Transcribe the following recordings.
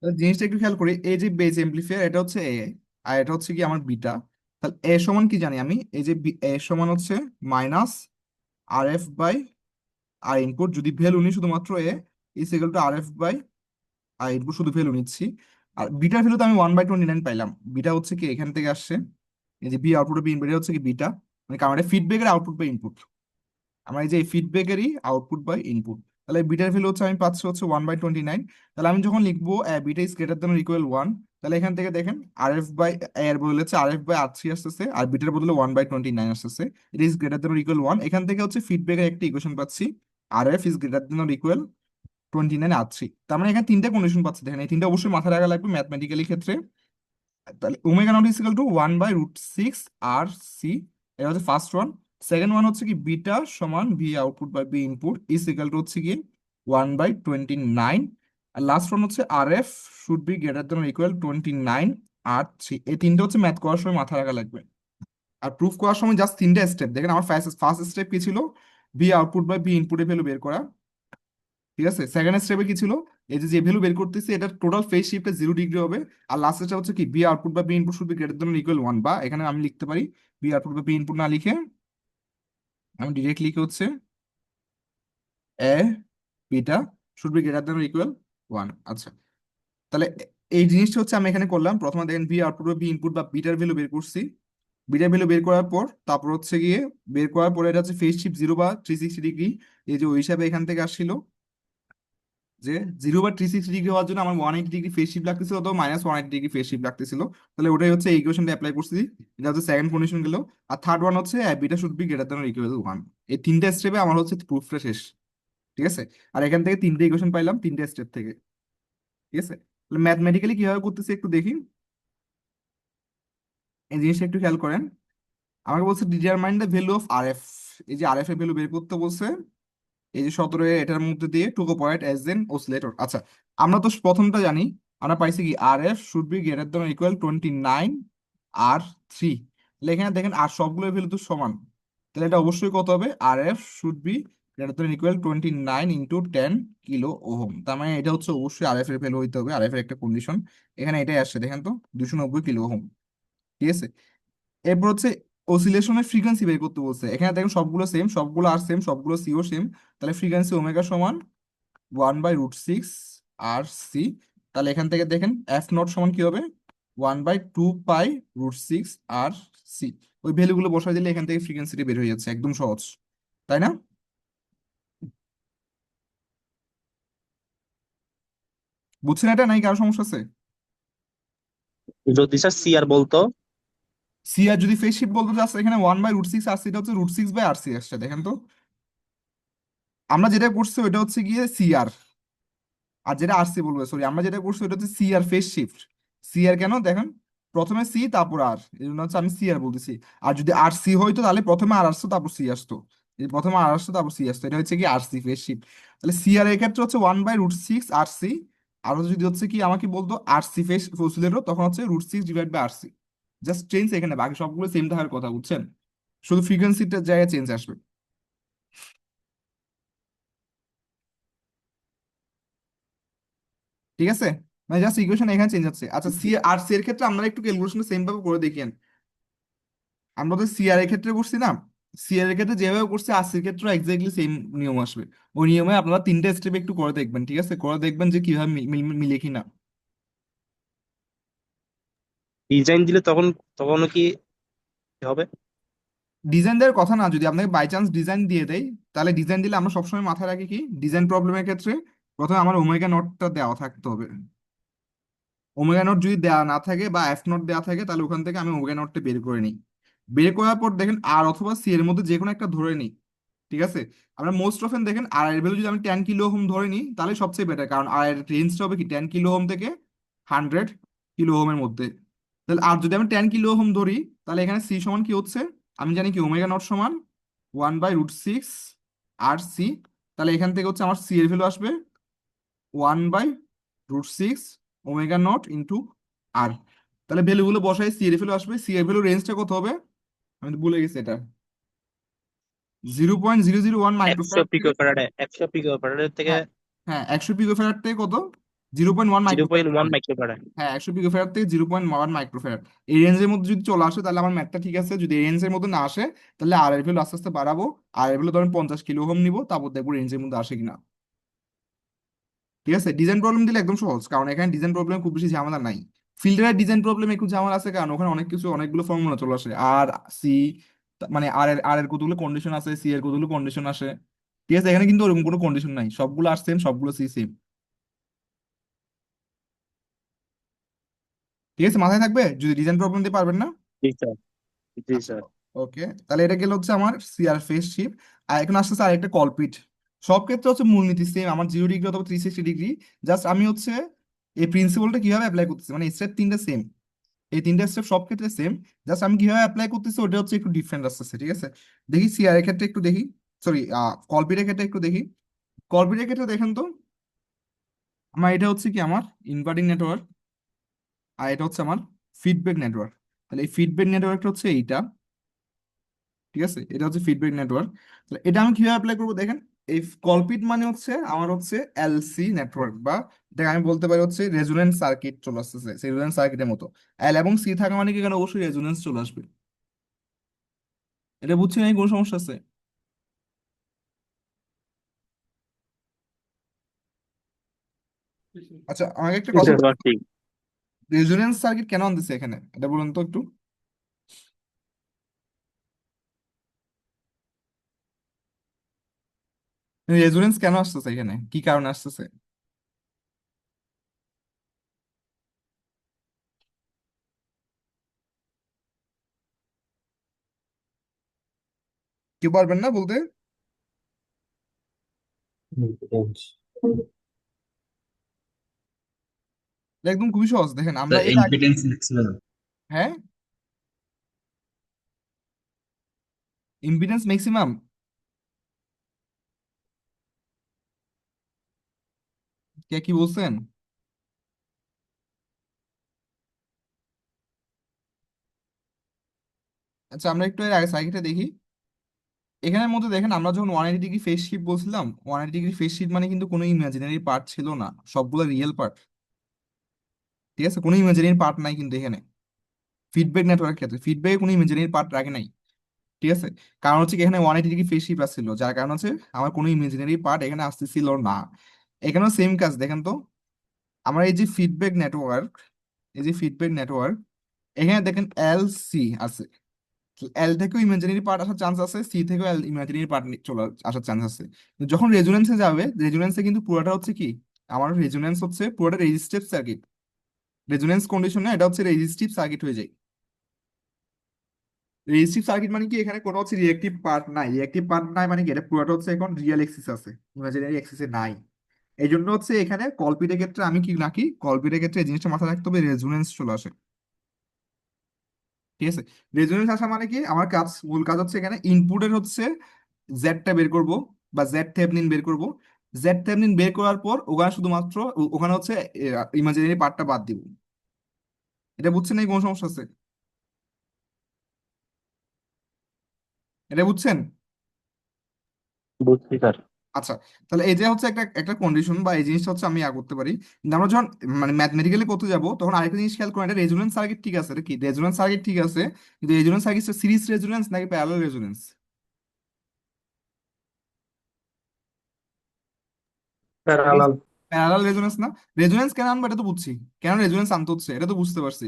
তাহলে জিনিসটা একটু খেয়াল করি, এই যে বেজ এমপ্লিফায়ার এটা হচ্ছে এ, আর এটা হচ্ছে কি আমার বিটা। তাহলে এ সমান কি জানি আমি, এই যে এ সমান হচ্ছে minus R F by R input, যদি ভ্যালু নিই শুধুমাত্র A is equal to R F by R input, শুধু ভ্যালু নিচ্ছি। আর বিটার ভ্যালু তো আমি 1/29 পাইলাম। বিটা হচ্ছে কি এখান থেকে আসছে, এই যে বি আউটপুট বি ইনপুট হচ্ছে কি বিটা, মানে আমার ফিডব্যাকের আউটপুট বা ইনপুট, আমার এই যে ফিডব্যাকেরই আউটপুট বাই ইনপুট। তাহলে বিটার ভ্যালু হচ্ছে আমি পাচ্ছি হচ্ছে 1/29। তাহলে আমি যখন লিখবো beta is greater than equal 1, তাহলে এখান থেকে দেখেন আর এফ বাই, এর বদলে হচ্ছে R F by R three আসতেছে, আর বিটার বদলে 1/29 আসতেছে। It is greater than equal 1, এখান থেকে হচ্ছে ফিডব্যাকের একটা ইকুয়েশন পাচ্ছি, R F is greater than equal 29 R three. তার মানে এখানে তিনটা কন্ডিশন পাচ্ছি, দেখেন এই তিনটা অবশ্যই মাথায় রাখা লাগবে ম্যাথমেটিক্যালি ক্ষেত্রে। তাহলে omega naught is equal to 1/√6 আর সি, এটা হচ্ছে ফার্স্ট ওয়ান। সেকেন্ড ওয়ান হচ্ছে কি বিটা সমান V output by B input is equal to হচ্ছে কি 1/29। আর লাস্ট ওয়ান হচ্ছে R F should be greater than equal 29 R three. এই তিনটা হচ্ছে ম্যাথ করার সময় মাথায় রাখা লাগবে। আর প্রুফ করার সময় জাস্ট তিনটা স্টেপ দেখেন, আমার ফার্স্ট ফার্স্ট স্টেপ কি ছিল, বি আউটপুট বাই বি ইনপুটের ভ্যালু বের করা, ঠিক আছে। সেকেন্ড স্টেপে কি ছিল, এই যে যে ভ্যালু বের করতেছি এটা টোটাল ফেজ শিফটে 0 ডিগ্রি হবে। আর লাস্ট স্টেপ হচ্ছে কি বি আউটপুট বা B input should be greater than equal 1, বা এখানে আমি লিখতে পারি বি আউটপুট বা বি ইনপুট না লিখে আমি ডিরেক্ট লিখে হচ্ছে A beta should be greater than equal 1। আচ্ছা, তাহলে এই জিনিসটা হচ্ছে আমি এখানে করলাম। প্রথমে দেখেন বি আউটপুট বা বি ইনপুট বা বিটার ভ্যালু বের করছি। বিটার ভ্যালু বের করার পর তারপর হচ্ছে গিয়ে বের করার পরে এটা হচ্ছে ফেজ শিফট 0 বা 360 ডিগ্রি, এই যে ওই হিসাবে এখান থেকে আসছিল যে 0 বা 360 ডিগ্রি হওয়ার জন্য আমার 180 ডিগ্রি ফেস শিফট লাগতেছিল, অথবা -180 ডিগ্রি ফেস শিফট লাগতেছিল। তাহলে ওটাই হচ্ছে এই ইকুয়েশনটা অ্যাপ্লাই করছি। এটা হচ্ছে সেকেন্ড কন্ডিশন গেল। আর থার্ড ওয়ান হচ্ছে beta should be greater than equal to 1। এই তিনটা স্টেপে আমার হচ্ছে প্রুফটা শেষ, ঠিক আছে। আর এখান থেকে তিনটে ইকুয়েশন পাইলাম তিনটে স্টেপ থেকে, ঠিক আছে। তাহলে ম্যাথমেটিক্যালি কিভাবে করতেছি একটু দেখি, এই জিনিসটা একটু খেয়াল করেন। আমাকে বলছে determine the value of R F, এই যে আর এফ এর ভ্যালু বের করতে বলছে, এই যে 17 এটার মধ্যে দিয়ে two point S N oscillator. আচ্ছা, আমরা তো প্রথমটা জানি, আমরা পাইছি কি R F should be greater than equal 29 R three. তাহলে এখানে দেখেন আর সবগুলোর ভ্যালু তো সমান, তাহলে এটা অবশ্যই কত হবে, R F should be greater than equal 29 into 10 kilo ohm. তার মানে এটা হচ্ছে অবশ্যই আর এফ এর ভ্যালু হইতে হবে, আর এফ এর একটা কন্ডিশন এখানে এটাই আসছে, দেখেন তো 290 কিলো ওহম, ঠিক আছে। এরপর হচ্ছে অসিলেশনের ফ্রিকোয়েন্সি বের করতে বলছে, এখানে দেখেন সবগুলো সেম, সবগুলো আর সেম, সবগুলো সিও সেম। তাহলে ফ্রিকোয়েন্সি ওমেগা সমান 1/√6 আর সি। তাহলে এখান থেকে দেখেন এফ নট সমান কি হবে, 1/2π√6 আর সি। ওই ভ্যালুগুলো বসাই দিলে এখান থেকে ফ্রিকোয়েন্সিটা বের হয়ে যাচ্ছে, একদম সহজ, তাই না? বুঝছেন এটা, নাই কারো সমস্যা আছে? যদি স্যার সি আর বলতো। সি আর যদি ফেজ শিফট বলতে চাচ্ছে, এখানে 1/√6 আর সিটা হচ্ছে √6/RC আসছে, দেখেন তো। আমরা যেটা করছি ওইটা হচ্ছে গিয়ে সি আর, আর যেটা আরসি বলবো, সরি, আমরা যেটা করছি ওটা হচ্ছে সি আর ফেজ শিফট। সি আর কেন দেখেন, প্রথমে সি তারপর আর, এই জন্য হচ্ছে আমি সি আর বলতেছি। আর যদি আর সি হইতো তাহলে প্রথমে আর আসতো তারপর সি আসতো, এই প্রথমে আর আসতো তারপর সি আসতো, এটা হচ্ছে কি আর সি ফেজ শিফট। তাহলে সি আর এর ক্ষেত্রে হচ্ছে 1/√6 আর সি। আর যদি হচ্ছে কি আমাকে বলতো আর সি ফেজ অসিলেটর, তখন হচ্ছে √6 divide by R C. Just change এখানে, বাকি সবগুলো সেম থাকার কথা, বুঝছেন? শুধু ফ্রিকোয়েন্সিটার জায়গায় চেঞ্জ আসবে, ঠিক আছে। মানে জাস্ট ইকুয়েশন এখানে চেঞ্জ হচ্ছে। আচ্ছা, সি আর সি এর ক্ষেত্রে আমরা একটু ক্যালকুলেশন সেম ভাবে করে দেখিয়েন। আমরা তো সি আর এর ক্ষেত্রে করছি না, সি আর এর ক্ষেত্রে যেভাবে করছি আর সির ক্ষেত্রে এক্স্যাক্টলি সেম নিয়ম আসবে। ওই নিয়মে আপনারা তিনটে স্টেপ একটু করে দেখবেন, ঠিক আছে, করে দেখবেন যে কিভাবে মিলে কিনা। ডিজাইন দিলে তখন তখনও কি হবে? ডিজাইন দেওয়ার কথা না, যদি আপনাকে বাই চান্স ডিজাইন দিয়ে দেয়, তাহলে ডিজাইন দিলে আমরা সবসময় মাথায় রাখি কি, ডিজাইন প্রবলেমের ক্ষেত্রে প্রথমে আমার ওমেগা নটটা দেওয়া থাকতে হবে। ওমেগা নট যদি দেওয়া না থাকে বা এফ নট দেওয়া থাকে, তাহলে ওখান থেকে আমি ওমেগা নটটা বের করে নিই। বের করার পর দেখেন আর অথবা সি এর মধ্যে যে কোনো একটা ধরে নিই, ঠিক আছে। আমরা মোস্ট অফেন দেখেন আর এর ভ্যালু যদি আমি 10 কিলো ওহম ধরে নিই তাহলে সবচেয়ে বেটার, কারণ আর এর রেঞ্জটা হবে কি 10 কিলো ওহম থেকে 100 কিলো ওহমের মধ্যে। তাহলে আর যদি আমি 10 কিলো ওহম ধরি, তাহলে এখানে সি সমান কি হচ্ছে, আমি জানি কি ওমেগা নট সমান 1/√6 আর সি। তাহলে এখান থেকে হচ্ছে আমার সি এর ভ্যালু আসবে 1/√6 ওমেগা নট ইন্টু আর। তাহলে ভ্যালুগুলো বসাই, সি এর ভ্যালু আসবে, সি এর ভ্যালু রেঞ্জটা কত হবে, আমি তো ভুলে গেছি এটা, 0.001 একশো মাইক্রোফ্যারাড থেকে, পিকো ফ্যারাডে, 100 পিকো ফ্যারাডের থেকে। হ্যাঁ হ্যাঁ 100 পিকোফ্যারাড থেকে কত, 0.1 জিরো মাইক্রোফ্যারাড পয়েন্ট ওয়ান হবে। মাইক্রোফ্যারাড হ্যাঁ, 100 পিকোফ্যারাড থেকে 0.1 মাইক্রোফ্যারাড। এই রেঞ্জের মধ্যে যদি চলে আসে তাহলে আমার ম্যাথটা ঠিক আছে, যদি এই রেঞ্জের মধ্যে না আসে তাহলে আর এর ভ্যালু আস্তে আস্তে বাড়াবো। আর এর ভ্যালু ধরেন 50 কিলো ওহম নিবো, তারপর দেখবো রেঞ্জের মধ্যে আসে কিনা। ঠিক আছে, ডিজাইন প্রবলেম দিলে একদম সহজ, কারণ এখানে ডিজাইন প্রবলেম খুব বেশি ঝামেলা নাই। ফিল্টারের ডিজাইন প্রবলেম একটু ঝামেলা আছে, কারণ ওখানে অনেক কিছু অনেকগুলো ফর্মুলা চলে আসে, আর সি, মানে আর এর কতগুলো কন্ডিশন আছে, সি এর কতগুলো কন্ডিশন আসে। ঠিক আছে, এখানে কিন্তু ওরকম কোনো কন্ডিশন নাই, সবগুলো আর সেম, সবগুলো সি সেম। ঠিক আছে, মাথায় থাকবে, যদি ডিজাইন প্রবলেম দিয়ে পারবেন না। জি স্যার। জি আচ্ছা, স্যার। ওকে, তাহলে এটা গেল হচ্ছে আমার সিআর ফেস শিপ। আর এখন আসতেছে আরেকটা কলপিট। সব ক্ষেত্রে হচ্ছে মূলনীতি সেম, আমার 0 ডিগ্রি অথবা 360 ডিগ্রি। জাস্ট আমি হচ্ছে এই প্রিন্সিপালটা কিভাবে অ্যাপ্লাই করতেছি, মানে স্টেপ তিনটা সেম, এই তিনটা স্টেপ সব ক্ষেত্রে সেম। জাস্ট আমি কিভাবে অ্যাপ্লাই করতেছি ওটা হচ্ছে একটু ডিফারেন্ট আসতেছে। ঠিক আছে, দেখি সিআর এর ক্ষেত্রে একটু দেখি, সরি, কলপিটের ক্ষেত্রে একটু দেখি। কলপিটের ক্ষেত্রে দেখেন তো, আমার এটা হচ্ছে কি আমার ইনভার্টিং নেটওয়ার্ক, আর এটা হচ্ছে আমার ফিডব্যাক নেটওয়ার্ক। তাহলে এই ফিডব্যাক নেটওয়ার্কটা হচ্ছে এইটা। ঠিক আছে, এটা হচ্ছে ফিডব্যাক নেটওয়ার্ক। তাহলে এটা আমি কিভাবে অ্যাপ্লাই করবো দেখেন। এই কলপিট মানে হচ্ছে আমার হচ্ছে এলসি নেটওয়ার্ক, বা এটাকে আমি বলতে পারি হচ্ছে রেজোনেন্স সার্কিট চলে আসতেছে, সেই রেজোনেন্স সার্কিটের মতো। এল এবং সি থাকা মানে কি, এখানে অবশ্যই রেজোনেন্স চলে আসবে। এটা বুঝছি না, কোনো সমস্যা আছে? আচ্ছা, আমাকে একটা কথা, এটা ঠিক। রেজোনেন্স সার্কিট কেন আনতেছে এখানে, এটা বলুন তো একটু। রেজোনেন্স কেন আসতেছে এখানে, কি কারণে আসতেছে? কেউ পারবেন না বলতে? এটা একদম খুবই সহজ, দেখেন আমরা এর আগে, ইম্পিডেন্স ম্যাক্সিমাম। হ্যাঁ, ইম্পিডেন্স ম্যাক্সিমাম, কে কি বলছেন? আচ্ছা, আমরা একটু এর আগে সার্কিটটা দেখি। এখানের মধ্যে দেখেন, আমরা যখন 180 ডিগ্রি ফেজ শিফট বলছিলাম, 180 ডিগ্রি ফেজ শিফট মানে কিন্তু কোনো ইমাজিনারি পার্ট ছিল না, সবগুলো রিয়েল পার্ট। ঠিক আছে, কোনো ইমাজিনারি পার্ট নাই কিন্তু এখানে ফিডব্যাক নেটওয়ার্কের ক্ষেত্রে, ফিডব্যাকে কোনো ইমাজিনারি পার্ট রাখে নাই। ঠিক আছে, কারণ হচ্ছে কি এখানে 180 ডিগ্রি ফেজ শিফট আসছিল, যার কারণ হচ্ছে আমার কোনো ইমাজিনারি পার্ট এখানে আসতেছিল না। এখানেও সেম কাজ দেখেন তো, আমার এই যে ফিডব্যাক নেটওয়ার্ক, এই যে ফিডব্যাক নেটওয়ার্ক, এখানে দেখেন এল সি আছে। এল থেকেও ইমাজিনারি পার্ট আসার চান্স আছে, সি থেকেও ইমাজিনারি পার্ট চলে আসার চান্স আছে। কিন্তু যখন রেজোনেন্সে যাবে, রেজোনেন্সে কিন্তু পুরোটা হচ্ছে কি, আমার রেজোনেন্স হচ্ছে পুরোটা রেজিস্টিভ সার্কিট। রেজোনেন্স কন্ডিশনে এটা হচ্ছে রেজিস্টিভ সার্কিট হয়ে যায়। রেজিস্টিভ সার্কিট মানে কি, এখানে কোনো হচ্ছে রিয়েক্টিভ পার্ট নাই, রিয়েক্টিভ পার্ট নাই মানে কি, এটা পুরোটা হচ্ছে এখন রিয়েল এক্সিস আছে, ইমাজিনারি এক্সিসে নাই। এই জন্য হচ্ছে এখানে কলপিটের ক্ষেত্রে আমি কি রাখি, কলপিটের ক্ষেত্রে এই জিনিসটা মাথায় রাখতে হবে, রেজোনেন্স চলে আসে। ঠিক আছে, রেজোনেন্স আসা মানে কি, আমার কাজ, মূল কাজ হচ্ছে এখানে ইনপুটের হচ্ছে জেডটা বের করব, বা জেড থেভনিন বের করব। জেড থেভনিন বের করার পর ওখানে শুধুমাত্র ওখানে হচ্ছে ইমাজিনারি পার্টটা বাদ দিব। এটা বুঝছেন, এই কোনো সমস্যা আছে? এটা বুঝছেন? বুঝছি স্যার। আচ্ছা, তাহলে এই যে হচ্ছে একটা একটা কন্ডিশন, বা এই জিনিসটা হচ্ছে আমি করতে পারি। কিন্তু আমরা যখন মানে ম্যাথমেটিক্যালি করতে যাব, তখন আরেকটা জিনিস খেয়াল করেন, এটা রেজোনেন্স সার্কিট ঠিক আছে, এটা কি রেজোনেন্স সার্কিট ঠিক আছে, কিন্তু রেজোনেন্স সার্কিটটা সিরিজ রেজোনেন্স নাকি parallel resonance? Parallel. Parallel resonance না? রেজোনেন্স কেন আনবো এটা তো বুঝছি, কেন রেজোনেন্স আনতে হচ্ছে এটা তো বুঝতে পারছি।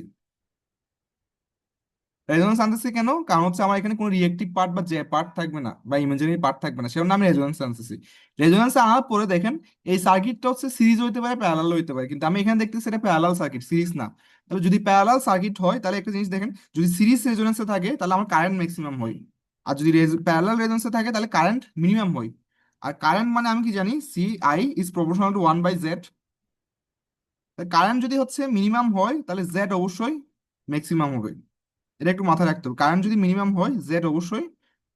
রেজোনেন্স আনতেছি কেন, কারণ হচ্ছে আমার এখানে কোনো রিয়েক্টিভ পার্ট বা যে পার্ট থাকবে না, বা ইমাজিনারি পার্ট থাকবে না, সেজন্য আমি রেজোনেন্স আনতেছি। রেজোনেন্স আনার পরে দেখেন, এই সার্কিটটা হচ্ছে সিরিজ হইতে পারে, প্যারালাল হইতে পারে, কিন্তু আমি এখানে দেখতেছি এটা প্যারালাল সার্কিট, সিরিজ না। তাহলে যদি প্যারালাল সার্কিট হয়, তাহলে একটা জিনিস দেখেন, যদি সিরিজ রেজোনেন্সে থাকে তাহলে আমার কারেন্ট ম্যাক্সিমাম হয়, আর যদি প্যারালাল রেজোনেন্সে থাকে তাহলে কারেন্ট মিনিমাম হয়। আর কারেন্ট মানে আমি কি জানি, C I is proportional to 1/z। Current যদি হচ্ছে মিনিমাম হয় তাহলে জেড অবশ্যই ম্যাক্সিমাম হবে। এটা একটু মাথায় রাখতে হবে, কারেন্ট যদি মিনিমাম হয় জেড অবশ্যই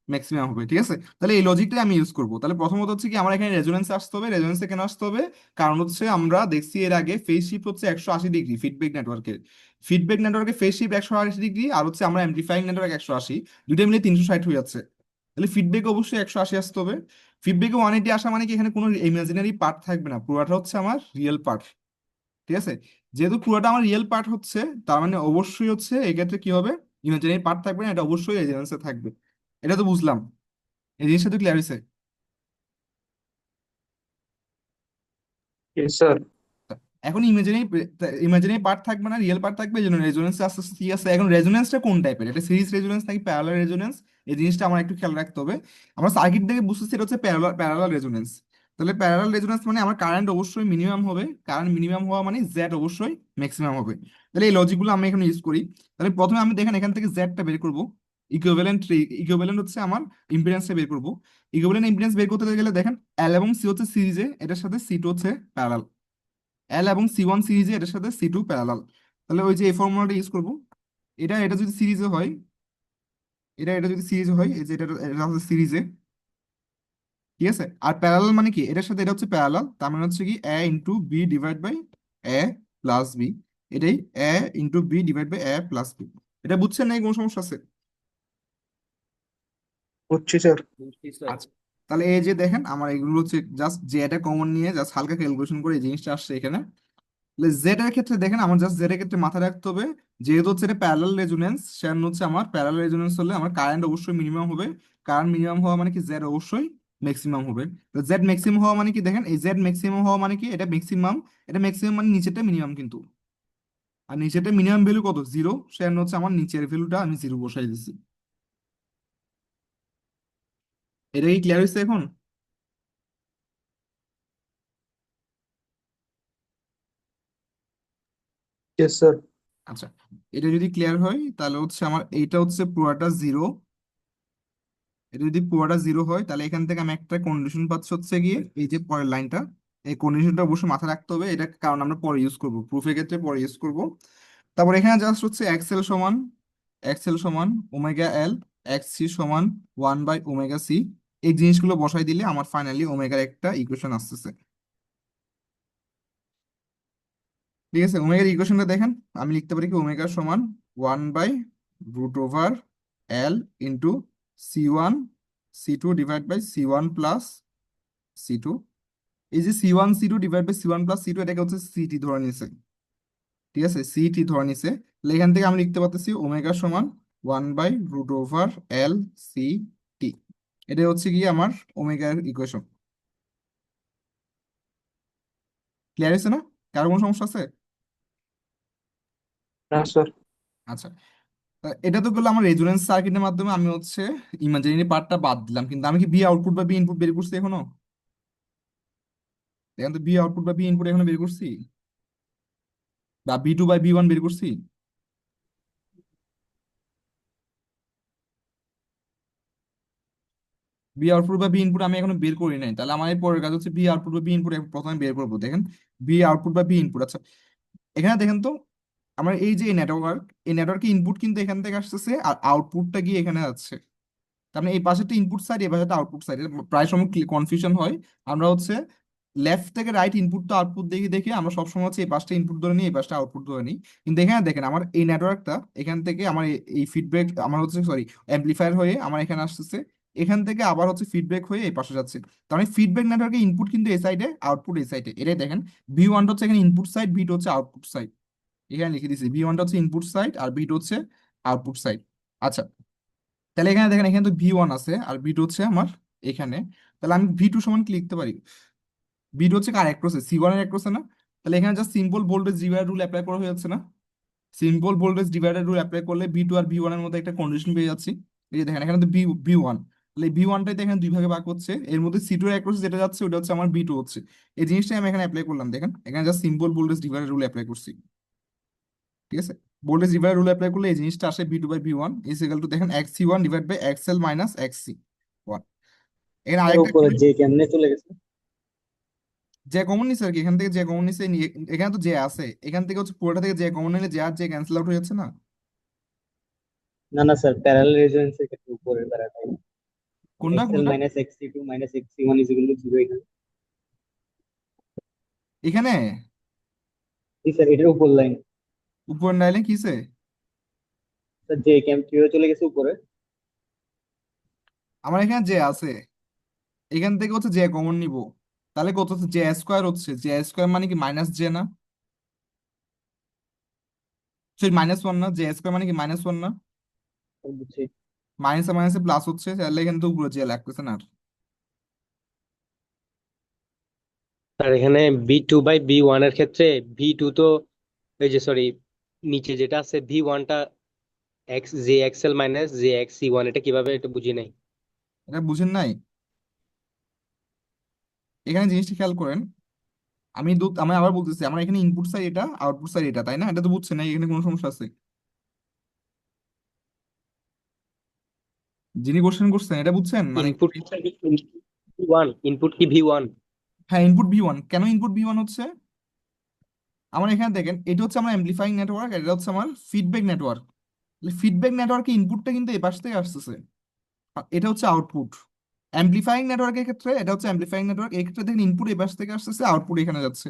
ম্যাক্সিমাম হবে। ঠিক আছে, তাহলে এই লজিকটাই আমি ইউজ করবো। তাহলে প্রথমত হচ্ছে কি, আমার এখানে রেজোনেন্স আসতে হবে, রেজোনেন্সে কেন আসতে হবে, কারণ হচ্ছে আমরা দেখছি এর আগে ফেজ শিফট হচ্ছে 180 ডিগ্রি ফিডব্যাক নেটওয়ার্কের। ফিডব্যাক নেটওয়ার্কে ফেজ শিফট 180 ডিগ্রি, আর হচ্ছে আমরা এমপ্লিফাইং নেটওয়ার্ক 180, দুটো মিলে 360 হয়ে যাচ্ছে। তাহলে ফিডব্যাক অবশ্যই 180 আসতে হবে। ফিডব্যাকে 180 আসা মানে কি, এখানে কোনো ইমাজিনারি পার্ট থাকবে না, পুরোটা হচ্ছে আমার রিয়েল পার্ট। ঠিক আছে, যেহেতু পুরোটা আমার রিয়েল পার্ট হচ্ছে, তার মানে অবশ্যই হচ্ছে এক্ষেত্রে কি হবে, ইমাজিনারি পার্ট থাকবে না, এটা অবশ্যই রেজোনেন্সে থাকবে। এটা তো বুঝলাম, এই জিনিসটা তো ক্লিয়ার হয়েছে। Yes sir. এখন ইমাজিনারি ইমাজিনারি পার্ট থাকবে না, রিয়েল পার্ট থাকবে, এই জন্য রেজোনেন্স আস্তে আস্তে ঠিক আছে। এখন রেজোনেন্সটা কোন টাইপের, এটা সিরিজ রেজোনেন্স নাকি প্যারালাল রেজোনেন্স, এই জিনিসটা আমার একটু খেয়াল রাখতে হবে। আমরা সার্কিট থেকে বুঝতেছি এটা হচ্ছে প্যারালাল প্যারালাল রেজোনেন্স। তাহলে প্যারালাল রেজোনেন্স মানে আমার কারেন্ট অবশ্যই মিনিমাম হবে, কারেন্ট মিনিমাম হওয়া মানে জেড অবশ্যই ম্যাক্সিমাম হবে। তাহলে এই লজিকগুলো আমি এখানে ইউজ করি। তাহলে প্রথমে আমি দেখেন এখান থেকে জেডটা বের করব, ইকুইভ্যালেন্ট, ইকুইভ্যালেন্ট হচ্ছে আমার ইম্পিডেন্সটা বের করব। ইকুইভ্যালেন্ট ইম্পিডেন্স বের করতে গেলে দেখেন এল এবং সি হচ্ছে সিরিজে, এটার সাথে সি টু হচ্ছে প্যারালাল, এল এবং সি ওয়ান সিরিজে এটার সাথে সি টু প্যারালাল। তাহলে ওই যে এই ফর্মুলাটা ইউজ করব, এটা এটা যদি সিরিজে হয়, এটা এটা যদি সিরিজে হয়, এই যে এটা এটা হচ্ছে সিরিজে, ঠিক আছে। আর প্যারালাল মানে কি, এটার সাথে এটা হচ্ছে প্যারালাল, তার মানে হচ্ছে কি A into B divide by A plus B, এটাই A into B divide by A plus B. এটা বুঝছেন না, কোনো সমস্যা আছে? বুঝছি স্যার। আচ্ছা, তাহলে এই যে দেখেন আমার এগুলো হচ্ছে জাস্ট যে এটা কমন নিয়ে জাস্ট হালকা ক্যালকুলেশন করে এই জিনিসটা আসছে এখানে। জেড এর ক্ষেত্রে দেখেন আমার জাস্ট জেড এর ক্ষেত্রে মাথায় রাখতে হবে, যেহেতু হচ্ছে এটা প্যারালাল রেজোনেন্স, সেজন্য হচ্ছে আমার প্যারালাল রেজোনেন্স হলে আমার কারেন্ট অবশ্যই মিনিমাম হবে। কারেন্ট মিনিমাম হওয়া মানে কি জেড অবশ্যই ম্যাক্সিমাম হবে। তো জেড ম্যাক্সিমাম হওয়া মানে কি, দেখেন এই জেড ম্যাক্সিমাম হওয়া মানে কি, এটা ম্যাক্সিমাম, এটা ম্যাক্সিমাম মানে নিচেরটা মিনিমাম কিন্তু, আর নিচেরটা মিনিমাম ভ্যালু কত, জিরো, সেজন্য হচ্ছে আমার নিচের ভ্যালুটা আমি জিরো বসাই দিচ্ছি। এটা কি ক্লিয়ার হয়েছে এখন? Yes sir. আচ্ছা, এটা যদি ক্লিয়ার হয় তাহলে হচ্ছে আমার এইটা হচ্ছে পুরাটা জিরো। এটা যদি পুরোটা জিরো হয় তাহলে এখান থেকে আমি একটা কন্ডিশন পাচ্ছি হচ্ছে গিয়ে এই যে পরের লাইনটা, এই কন্ডিশনটা অবশ্যই মাথায় রাখতে হবে, এটা কারণ আমরা পরে ইউজ করব, প্রুফের ক্ষেত্রে পরে ইউজ করব। তারপর এখানে জাস্ট হচ্ছে এক্সেল সমান, এক্সেল সমান ওমেগা এল, এক্স সি সমান ওয়ান বাই ওমেগা সি, এই জিনিসগুলো বসাই দিলে আমার ফাইনালি ওমেগার একটা ইকুয়েশন আসতেছে। ঠিক আছে, ওমেগার ইকুয়েশনটা দেখেন, আমি লিখতে পারি কি ওমেগা সমান one by root over L into C one C two divide by C one plus C two. এই যে C one C two divide by C one plus C two, এটাকে হচ্ছে সিটি ধরে নিছে, ঠিক আছে, সিটি ধরে নিছে। তাহলে এখান থেকে আমি লিখতে পারতেছি ওমেগা সমান one by root over L C T. এটা হচ্ছে কি আমার ওমেগার ইকুয়েশন। ক্লিয়ার হয়েছে না? কারো কোনো সমস্যা আছে? না স্যার। আচ্ছা, এটা তো গেলো আমার রেজোনেন্স সার্কিটের মাধ্যমে আমি হচ্ছে ইমাজিনারি পার্টটা বাদ দিলাম, কিন্তু আমি কি বি আউটপুট বা বি ইনপুট বের করছি এখনো? এখন তো বি আউটপুট বা বি ইনপুট এখনো বের করছি, বা B two by B one বের করছি? বি আউটপুট বা বি ইনপুট আমি এখনো বের করি নাই, তাহলে আমার এই পরের কাজ হচ্ছে বি আউটপুট বা বি ইনপুট প্রথমে বের করবো। দেখেন বি আউটপুট বা বি ইনপুট, আচ্ছা এখানে দেখেন তো আমার এই যে নেটওয়ার্ক, এই নেটওয়ার্কের ইনপুট কিন্তু এখান থেকে আসতেছে আর আউটপুটটা গিয়ে এখানে যাচ্ছে। তার মানে এই পাশেরটা ইনপুট সাইড, এই পাশেরটা আউটপুট সাইড, প্রায় সময় কনফিউশন হয়। আমরা হচ্ছে লেফট থেকে রাইট ইনপুট তো আউটপুট দেখে দেখে আমরা সবসময় হচ্ছে এই পাশটা ইনপুট ধরে নিই, এই পাশটা আউটপুট ধরে নিই। কিন্তু এখানে দেখেন আমার এই নেটওয়ার্কটা এখান থেকে আমার এই ফিডব্যাক আমার হচ্ছে সরি অ্যাম্পলিফায়ার হয়ে আমার এখানে আসতেছে, এখান থেকে আবার হচ্ছে ফিডব্যাক হয়ে এই পাশে যাচ্ছে। তার মানে ফিডব্যাক নেটওয়ার্কের ইনপুট কিন্তু এই সাইডে, আউটপুট এই সাইডে। এটাই দেখেন ভি ওয়ানটা হচ্ছে এখানে ইনপুট সাইড, ভি টু হচ্ছে আউটপুট সাইড। এখানে লিখে দিচ্ছি ভি ওয়ানটা হচ্ছে ইনপুট সাইড আর ভি টু হচ্ছে আউটপুট সাইড। আচ্ছা, তাহলে এখানে দেখেন এখানে তো ভি ওয়ান আছে আর ভি টু হচ্ছে আমার এখানে, তাহলে আমি ভি টু সমান কি লিখতে পারি, ভি টু হচ্ছে কার অ্যাক্রসে, সি ওয়ান এর অ্যাক্রসে না? তাহলে এখানে just simple voltage divider rule apply করা হয়ে যাচ্ছে না? Simple voltage divider rule apply করলে ভি টু আর ভি ওয়ান এর মধ্যে একটা কন্ডিশন পেয়ে যাচ্ছি। এই যে দেখেন এখানে তো ভি ভি ওয়ান, তাহলে ভি ওয়ানটাই এখানে দুই ভাগে ভাগ হচ্ছে, এর মধ্যে সি টু এর অ্যাক্রসে যেটা যাচ্ছে ওটা হচ্ছে আমার ভি টু হচ্ছে। এই জিনিসটাই আমি এখানে অ্যাপ্লাই করলাম, দেখেন এখানে just simple voltage divider rule apply করছি। ঠিক আছে, ভোল্টেজ ডিভাইডার রুল অ্যাপ্লাই করলে এই জিনিসটা আসে V two by V one is equal to দেখেন X C one divide by X L minus X C one. এখানে স্যার আরেকটা উপরে যে কেমনে চলে গেছে? যে কমন নিছে আর কি, এখান থেকে যে কমন নিছে এখানে তো যে আছে, এখান থেকে হচ্ছে পুরোটা থেকে যে কমন নিলে যে আর যে ক্যান্সেল আউট হয়ে যাচ্ছে না? না না স্যার, প্যারালাল রেজোনেন্সের ক্ষেত্রে উপরের বেড়াটাই কোনটা এক্স এল কোনটা? Minus X C two minus X C one is equal to zero এখানে। এখানে জি স্যার, এটার উপর লাইন। উপর নাইলে কিসে? স্যার যে কেম কিভাবে চলে গেছে উপরে? আমার এখানে যে আছে, এখান থেকে হচ্ছে যে কমন নিব, তাহলে কত হচ্ছে, জে স্কোয়ার হচ্ছে, জে স্কোয়ার মানে কি মাইনাস জে না? সেই মাইনাস ওয়ান না, জে স্কোয়ার মানে কি মাইনাস ওয়ান না? বুঝছি। মাইনাসে মাইনাসে প্লাস হচ্ছে, তাহলে এখানে তো উপরে জে লাগতেছে না আর। আর এখানে V2/V1 এর ক্ষেত্রে V2 তো এই যে সরি নিচে যেটা আছে V1টা JXL - JXC1, এটা কিভাবে, এটা বুঝি নাই। এটা বুঝেন নাই? এখানে জিনিসটা খেয়াল করেন, আমি আবার বলতেছি, আমার এখানে ইনপুট সাইড এটা, আউটপুট সাইড এটা, তাই না? এটা তো বুঝছেন না, এখানে কোনো সমস্যা আছে? যিনি কোশ্চেন করছেন এটা বুঝছেন মানে? ইনপুট V1, ইনপুট কি V1? হ্যাঁ, ইনপুট ভি ওয়ান। কেন ইনপুট ভি ওয়ান হচ্ছে? আমার এখানে দেখেন, এটা হচ্ছে আমার অ্যাম্প্লিফাইং নেটওয়ার্ক, এটা হচ্ছে আমার ফিডব্যাক নেটওয়ার্ক। ফিডব্যাক নেটওয়ার্কে ইনপুটটা কিন্তু এই পাশ থেকে আসতেছে, আর এটা হচ্ছে আউটপুট। অ্যাম্প্লিফাইং নেটওয়ার্কের ক্ষেত্রে এটা হচ্ছে অ্যাম্প্লিফাইং নেটওয়ার্ক, এই ক্ষেত্রে দেখেন ইনপুট এই পাশ থেকে আসতেছে, আউটপুট এখানে যাচ্ছে,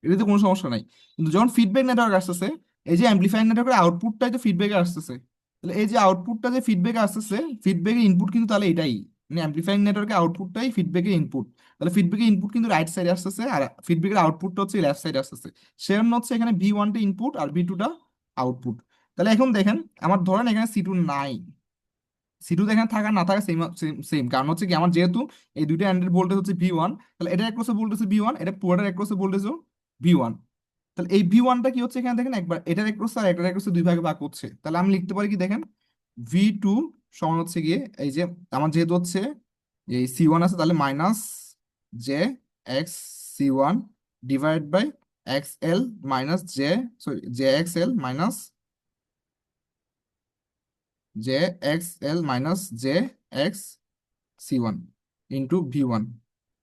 এটাতে কোনো সমস্যা নাই। কিন্তু যখন ফিডব্যাক নেটওয়ার্ক আসতেছে, এই যে অ্যাম্প্লিফাইং নেটওয়ার্কের আউটপুটটাই তো ফিডব্যাকে আসতেছে, তাহলে এই যে আউটপুটটা যে ফিডব্যাকে আসতেছে, ফিডব্যাকের ইনপুট কিন্তু তাহলে এটাই, মানে অ্যাম্প্লিফাইং নেটওয়ার্কের আউটপুটটাই ফিডব্যাকের ইনপুট। তাহলে ফিডব্যাকের ইনপুট কিন্তু রাইট সাইডে আসতেছে, আর ফিডব্যাকের আউটপুটটা হচ্ছে লেফট সাইডে আসতেছে। সেজন্য হচ্ছে এখানে ভি ওয়ানটা ইনপুট আর ভি টুটা আউটপুট। তাহলে এখন দেখেন, আমার ধরেন এখানে সি টু নাই, সি টু এখানে থাকা না থাকা সেম সেম, কারণ হচ্ছে কি আমার যেহেতু এই দুইটা এন্ডের ভোল্টেজ হচ্ছে ভি ওয়ান, তাহলে এটা একরোসে ভোল্টেজ ভি ওয়ান, এটা পুরোটার একরোসে ভোল্টেজও ভি ওয়ান। তাহলে এই ভি ওয়ানটা কি হচ্ছে এখানে দেখেন, একবার এটার একরোস আর এটার একরোসে দুই ভাগে ভাগ হচ্ছে, তাহলে আমি লিখতে পারি কি দেখেন, ভি টু সমান হচ্ছে গিয়ে এই যে, আমার যেহেতু হচ্ছে এই সি ওয়ান আছে, তাহলে minus J X C one divide by X L minus J, sorry J X L minus J X L minus J X C one into V one.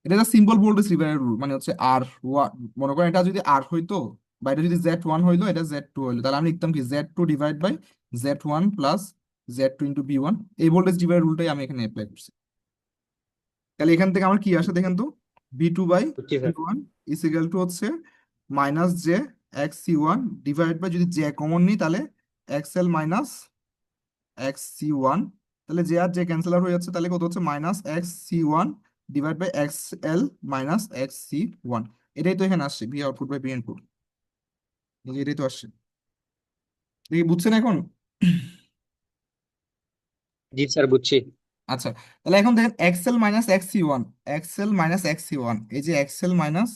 এটা একটা সিম্পল ভোল্টেজ ডিভাইডার রুল, মানে হচ্ছে আর one, মনে করেন এটা যদি আর হইতো বা এটা যদি জেড ওয়ান হইলো, এটা জেড টু হইলো, তাহলে আমি লিখতাম কি Z two divide by Z one plus Z two into V one. এই ভোল্টেজ ডিভাইডার রুলটাই আমি এখানে অ্যাপ্লাই করছি। তাহলে এখান থেকে আমার কি আসে দেখেন তো, ভি টু বাই বুঝছি V sir. One is equal to হচ্ছে minus J X C one divide by, যদি জে কমন নিই তাহলে X L minus X C one, তাহলে জে আর জে ক্যান্সেল আউট হয়ে যাচ্ছে, তাহলে কত হচ্ছে minus X C one divide by X L minus X C one. এটাই তো এখানে আসছে, V output by V input, এটাই তো আসছে। এটা কি বুঝছেন এখন? জি স্যার, বুঝছি। আচ্ছা, তাহলে এখন দেখেন XL minus X C one, XL minus X C one, এই যে XL minus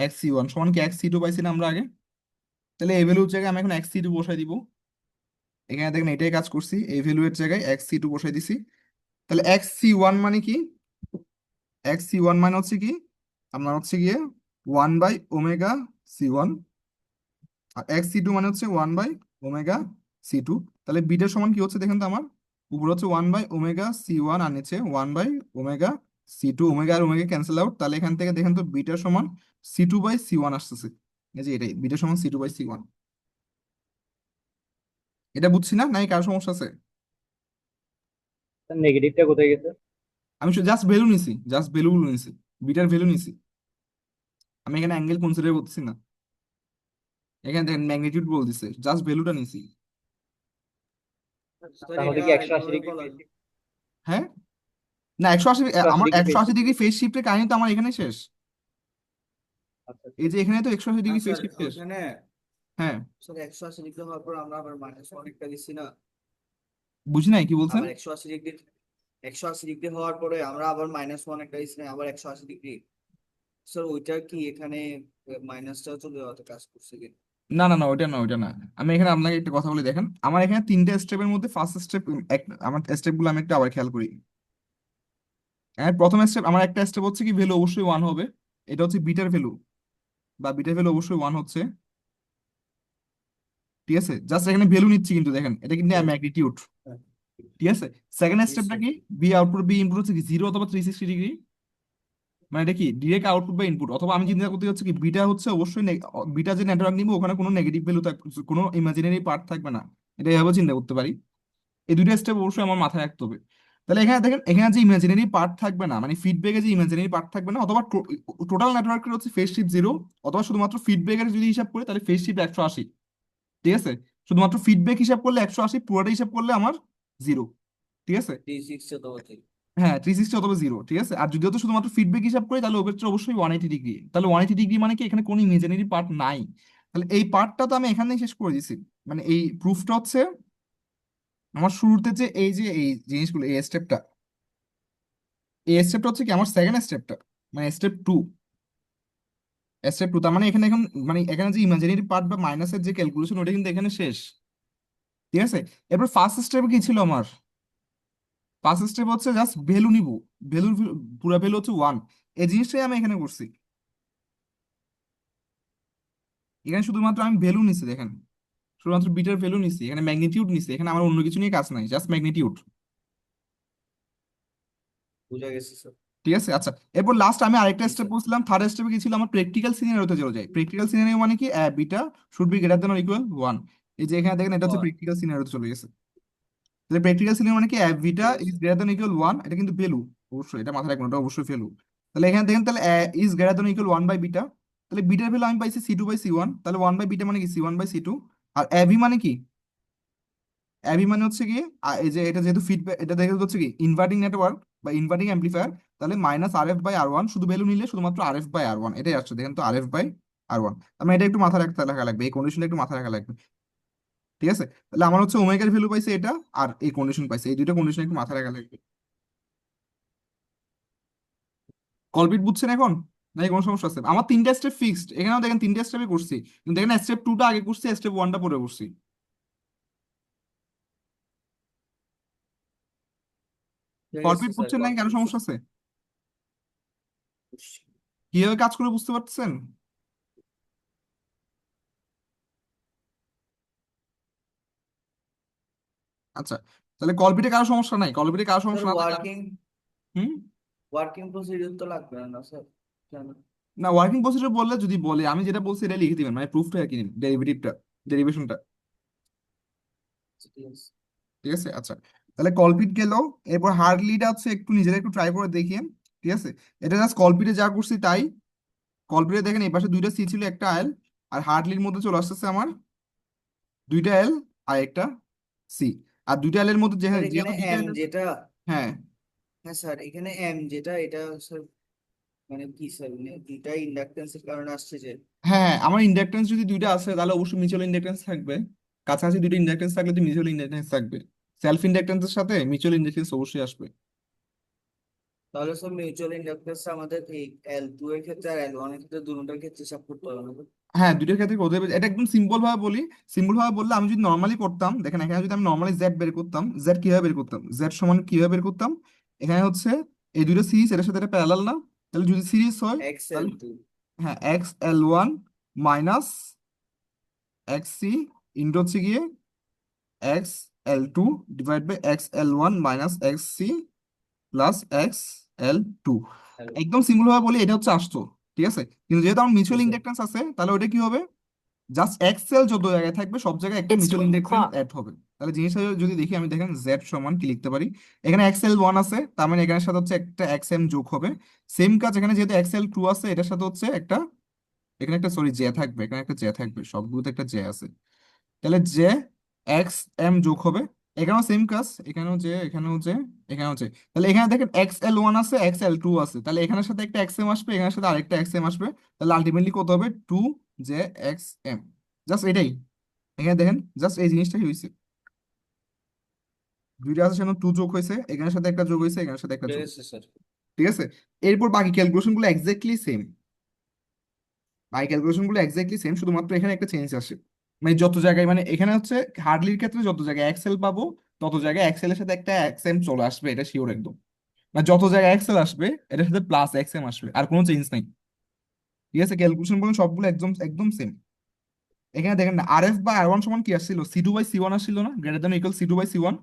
X C one সমান কি এক্স সি টু পাইছি না আমরা আগে? তাহলে এই ভ্যালুর জায়গায় আমি এখন এক্স সি টু বসাই দিব। এখানে দেখেন এটাই কাজ করছি, এই ভ্যালুয়ের জায়গায় এক্স সি টু বসাই দিছি। তাহলে এক্স সি ওয়ান মানে কি? এক্স সি ওয়ান মানে হচ্ছে কি, আপনার হচ্ছে গিয়ে one by omega C one, আর এক্স সি টু মানে হচ্ছে one by omega C two. তাহলে বিটার সমান কি হচ্ছে দেখেন তো, আমার উপরে হচ্ছে one by omega C one আর নিচে one by omega C two, omega আর ওমেগা ক্যান্সেল আউট, তাহলে এখান থেকে দেখেন তো বিটার সমান C two by C one আসতেছে। এই যে এটাই বিটার সমান C two by C one. এটা বুঝছি না, নাই কার সমস্যা আছে? নেগেটিভটা কোথায় গেছে? আমি জাস্ট ভ্যালু নিছি, জাস্ট ভ্যালুগুলো নিছি, বিটার ভ্যালু নিছি, আমি এখানে অ্যাঙ্গেল কনসিডার করতেছি না। এখানে দেখেন ম্যাগনিটিউড বল দিছে, জাস্ট ভ্যালুটা নিছি। স্যার তাহলে এটা কি 180 আরেকভাবে ডিগ্রি বলেন। হ্যাঁ, না 180, 180 আমার ডিগ্রি একশো ফেজ আশি শিফট? ডিগ্রি ফেজ শিফটের কাহিনী তো আমার এখানে শেষ। আচ্ছা আচ্ছা। এই যে এখানে তো 180 ডিগ্রি ফেজ স্যার শিফট শেষ। ওখানে হ্যাঁ, স্যার 180 ডিগ্রি হওয়ার পর আমরা আবার মাইনাস অনেকটা দিচ্ছি না, বুঝি নাই কি বলছেন? আবার 180 ডিগ্রি হওয়ার পরে আমরা আবার মাইনাস ওয়ান একটা দিচ্ছি না, আবার 180 ডিগ্রি। স্যার ওইটা কি এখানে মাইনাসটাও চলে যাওয়াতে কাজ করছে কি? না না না, ওইটা না, ওইটা না। আমি এখানে আপনাকে একটা কথা বলে দেখেন, আমার এখানে তিনটে স্টেপের মধ্যে ফার্স্ট স্টেপ, আমার স্টেপগুলো আমি একটু আবার খেয়াল করি। প্রথম স্টেপ, আমার একটা স্টেপ হচ্ছে কি ভ্যালু অবশ্যই ওয়ান হবে, এটা হচ্ছে বিটার ভ্যালু, বা বিটার ভ্যালু অবশ্যই ওয়ান হচ্ছে, ঠিক আছে? জাস্ট এখানে ভ্যালু নিচ্ছি, কিন্তু দেখেন এটা কিন্তু ম্যাগনিটিউড, ঠিক আছে? সেকেন্ড জি স্টেপটা স্যার। কি, বি আউটপুট বি ইনপুট হচ্ছে কি জিরো অথবা 360 ডিগ্রি, মানে এটা কি ডিরেক্ট আউটপুট বা ইনপুট, অথবা আমি চিন্তা করতে হচ্ছে কি বিটা হচ্ছে অবশ্যই বিটা যে নেটওয়ার্ক নিবো ওখানে কোনো নেগেটিভ ভ্যালু থাকবে, কোনো ইমাজিনারি পার্ট থাকবে না, এটা এভাবে চিন্তা করতে পারি। এই দুইটা স্টেপ অবশ্যই আমার মাথায় রাখতে হবে। তাহলে এখানে দেখেন, এখানে যে ইমাজিনারি পার্ট থাকবে না, মানে ফিডব্যাকে যে ইমাজিনারি পার্ট থাকবে না, অথবা টোটাল নেটওয়ার্কের হচ্ছে ফেজ শিফট জিরো, অথবা শুধুমাত্র ফিডব্যাকের যদি হিসাব করি তাহলে ফেজ শিফট 180, ঠিক আছে? শুধুমাত্র ফিডব্যাক হিসাব করলে 180, পুরোটা হিসাব করলে আমার জিরো, ঠিক আছে? 360 অথবা হ্যাঁ, 360 অথবা জিরো, ঠিক আছে? আর যদি তো শুধুমাত্র ফিডব্যাক হিসাব করি তাহলে ওক্ষেত্রে অবশ্যই 180 ডিগ্রি। তাহলে 180 ডিগ্রি মানে কি এখানে কোনো ইমাজিনারি পার্ট নাই, তাহলে এই পার্টটা তো আমি এখানেই শেষ করে দিছি। মানে এই প্রুফটা হচ্ছে আমার শুরুতে যে এই জিনিসগুলো এই স্টেপটা হচ্ছে কি আমার সেকেন্ড স্টেপটা, মানে স্টেপ টু তার মানে এখানে এখন মানে এখানে যে ইমাজিনারি পার্ট বা মাইনাসের যে ক্যালকুলেশন ওটা কিন্তু এখানে শেষ। ঠিক আছে, এরপর ফার্স্ট স্টেপ কি ছিল আমার? ফার্স্ট স্টেপ হচ্ছে জাস্ট ভ্যালু নিব, ভ্যালুর পুরো ভ্যালু হচ্ছে 1। এই জিনিসটাই আমি এখানে করছি। এখানে শুধুমাত্র আমি ভ্যালু নিছি, দেখেন শুধুমাত্র বিটার ভ্যালু নিছি, এখানে ম্যাগনিটিউড নিছি, এখানে আমার অন্য কিছু নিয়ে কাজ নাই, জাস্ট ম্যাগনিটিউড। বুঝা গেছে স্যার। ঠিক আছে, আচ্ছা এরপর লাস্ট আমি আরেকটা জি স্টেপ স্যার। বলছিলাম, থার্ড স্টেপে কি ছিল আমার? প্র্যাকটিক্যাল সিনারিওতে চলে যায়। প্র্যাকটিক্যাল সিনারিও মানে কি beta should be greater than or equal 1। এই যে এখানে দেখেন এটা হচ্ছে ওয়ান। প্র্যাকটিক্যাল সিনারিওতে চলে গেছে। তাহলে প্র্যাকটিক্যাল সিনারিও মানে কি বিটা ঠিক আছে। ইজ গ্রেটার দেন ইকুয়াল 1, এটা কিন্তু ভ্যালু, অবশ্যই এটা মাথায় রাখবেন, এটা অবশ্যই ভ্যালু। তাহলে এখানে দেখেন তাহলে is greater than equal 1 by beta, তাহলে বিটার ভ্যালু আমি পাইছি C2/C1, তাহলে 1 বাই বিটা মানে কি C1/C2। আর এবি মানে কি? এবি মানে হচ্ছে কি এই যে এটা যেহেতু ফিডব্যাক, এটা দেখে হচ্ছে কি ইনভার্টিং নেটওয়ার্ক বা ইনভার্টিং অ্যাম্প্লিফায়ার, তাহলে -RF/R1, শুধু ভ্যালু নিলে শুধুমাত্র RF/R1 এটাই আসছে, দেখেন তো RF/R1। আমি এটা একটু মাথায় রাখতে রাখা লাগবে, এই কন্ডিশনটা একটু মাথায় রাখা লাগবে। ঠিক আছে, তাহলে আমার হচ্ছে ওমেগার ভ্যালু পাইছে এটা, আর এই কন্ডিশন পাইছে, এই দুইটা কন্ডিশন একটু মাথায় রাখা লাগবে। কলপিট বুঝছেন এখন নাকি কোনো সমস্যা আছে? আমার তিনটা স্টেপ ফিক্সড, এখানেও দেখেন তিনটা স্টেপে করছি, কিন্তু এখানে স্টেপ 2টা আগে করছি, স্টেপ 1টা পরে করছি। ঠিক আছে কলপিট স্যার, বুঝছেন নাকি কেন কনফিউজ। সমস্যা আছে? কিভাবে কাজ করে বুঝতে পারছেন? আচ্ছা, তাহলে কলপিটে কারো সমস্যা নাই? কলপিটে কারো স্যার সমস্যা না থাকলে ওয়ার্কিং হুম। ওয়ার্কিং প্রসিডিউর তো লাগবে না স্যার, কেন? না, ওয়ার্কিং প্রসিডিউর বললে যদি বলে আমি যেটা বলছি এটা লিখে দিবেন, মানে প্রুফটা আর কি, ডেরিভেটিভটা, ডেরিভেশনটা। ঠিক আছে। ঠিক আছে, আচ্ছা তাহলে কলপিট গেল। এরপর হার্ডলিটা হচ্ছে একটু নিজেরা একটু ট্রাই করে দেখিয়ে। ঠিক আছে, এটা জাস্ট কলপিটে যা করছি তাই। কলপিটে দেখেন এই পাশে দুইটা সি ছিল, একটা এল, আর হার্ডলির মধ্যে চলে আসতেছে আমার দুইটা এল আর একটা সি। আর দুইটা এল এর মধ্যে স্যার যেহেতু এখানে দুইটা এম এল, যেটা, হ্যাঁ হ্যাঁ স্যার এখানে এম যেটা, এটা স্যার মানে কি স্যার, মানে দুইটা ইন্ডাকটেন্সের কারণে আসছে যে। হ্যাঁ হ্যাঁ, আমার ইন্ডাকটেন্স যদি দুইটা আছে তাহলে অবশ্যই মিউচুয়াল ইন্ডাকটেন্স থাকবে। কাছাকাছি দুইটা ইন্ডাকটেন্স থাকলে তো মিউচুয়াল ইন্ডাকটেন্স থাকবে। সেলফ ইন্ডাকটেন্সের সাথে মিউচুয়াল ইন্ডাকটেন্স অবশ্যই আসবে। তাহলে স্যার মিউচুয়াল ইন্ডাকটেন্স আমাদের এই L2 এর ক্ষেত্রে আর L1 এর ক্ষেত্রে দুটোর ক্ষেত্রে হিসাব করতে হবে না? হ্যাঁ, দুইটার ক্ষেত্রে করতে হবে, এটা একদম সিম্পল ভাবে বলি। সিম্পল ভাবে বললে আমি যদি নর্মালি করতাম, দেখেন এখানে যদি আমি নর্মালি জেড বের করতাম, জেড কিভাবে বের করতাম, জেড সমান কিভাবে বের করতাম? এখানে হচ্ছে এই দুটো সিরিজ, এটার সাথে এটা প্যারালাল না? তাহলে যদি সিরিজ হয় তাহলে XL2। হ্যাঁ XL1 মাইনাস XC ইন্টু হচ্ছে গিয়ে XL2 divide by XL1 minus XC plus XL2। একদম সিম্পল ভাবে বলি এটা হচ্ছে আসতো। ঠিক আছে, কিন্তু যেহেতু আমার জি মিউচুয়াল স্যার। ইন্ডাকটেন্স আছে তাহলে ওটা কি হবে? জাস্ট এক্সেল যত জায়গায় থাকবে সব জায়গায় একটা মিউচুয়াল ইন্ডাকটেন্স অ্যাড হবে। তাহলে জিনিসটা যদি দেখি আমি, দেখেন জেড সমান কি লিখতে পারি? এখানে XL1 আছে, তার মানে এখানের সাথে হচ্ছে একটা XM যোগ হবে। সেম কাজ এখানে যেহেতু XL2 আছে, এটার সাথে হচ্ছে একটা, এখানে একটা সরি জে থাকবে, এখানে একটা জে থাকবে, সবগুলোতে একটা জে আছে। তাহলে জে XM যোগ হবে। এখানেও সেম কাজ, এখানেও জে, এখানেও জে, এখানেও জে। তাহলে এখানে দেখেন XL1 আছে, XL2 আছে, তাহলে এখানের সাথে একটা XM আসবে, এখানের সাথে আরেকটা XM আসবে। তাহলে আলটিমেটলি কত হবে? 2JXM। জাস্ট এটাই, এখানে দেখেন জাস্ট এই জিনিসটাই হয়েছে। দুইটা আছে সেখানে 2 যোগ হয়েছে, এখানের সাথে একটা যোগ হয়েছে, এখানের সাথে একটা ঠিক যোগ। আছে স্যার। ঠিক আছে, এরপর বাকি ক্যালকুলেশন গুলো এক্স্যাক্টলি সেম। বাকি ক্যালকুলেশন গুলো এক্স্যাক্টলি সেম, শুধুমাত্র এখানে একটা চেঞ্জ আসে। মানে যত জায়গায়, মানে এখানে হচ্ছে হার্ডলির ক্ষেত্রে যত জায়গায় এক্সেল পাবো তত জায়গায় এক্সেল এর সাথে একটা এক্সএম চলে আসবে, এটা শিওর একদম। মানে যত জায়গায় এক্সেল আসবে এটার সাথে প্লাস এক্সএম আসবে, আর কোনো চেঞ্জ নাই। ঠিক আছে, ক্যালকুলেশন বলুন সবগুলো একদম একদম সেম। এখানে দেখেন না RF/R1 সমান কি আসছিল? C2/C1 আসছিল না, greater than equal C2/C1।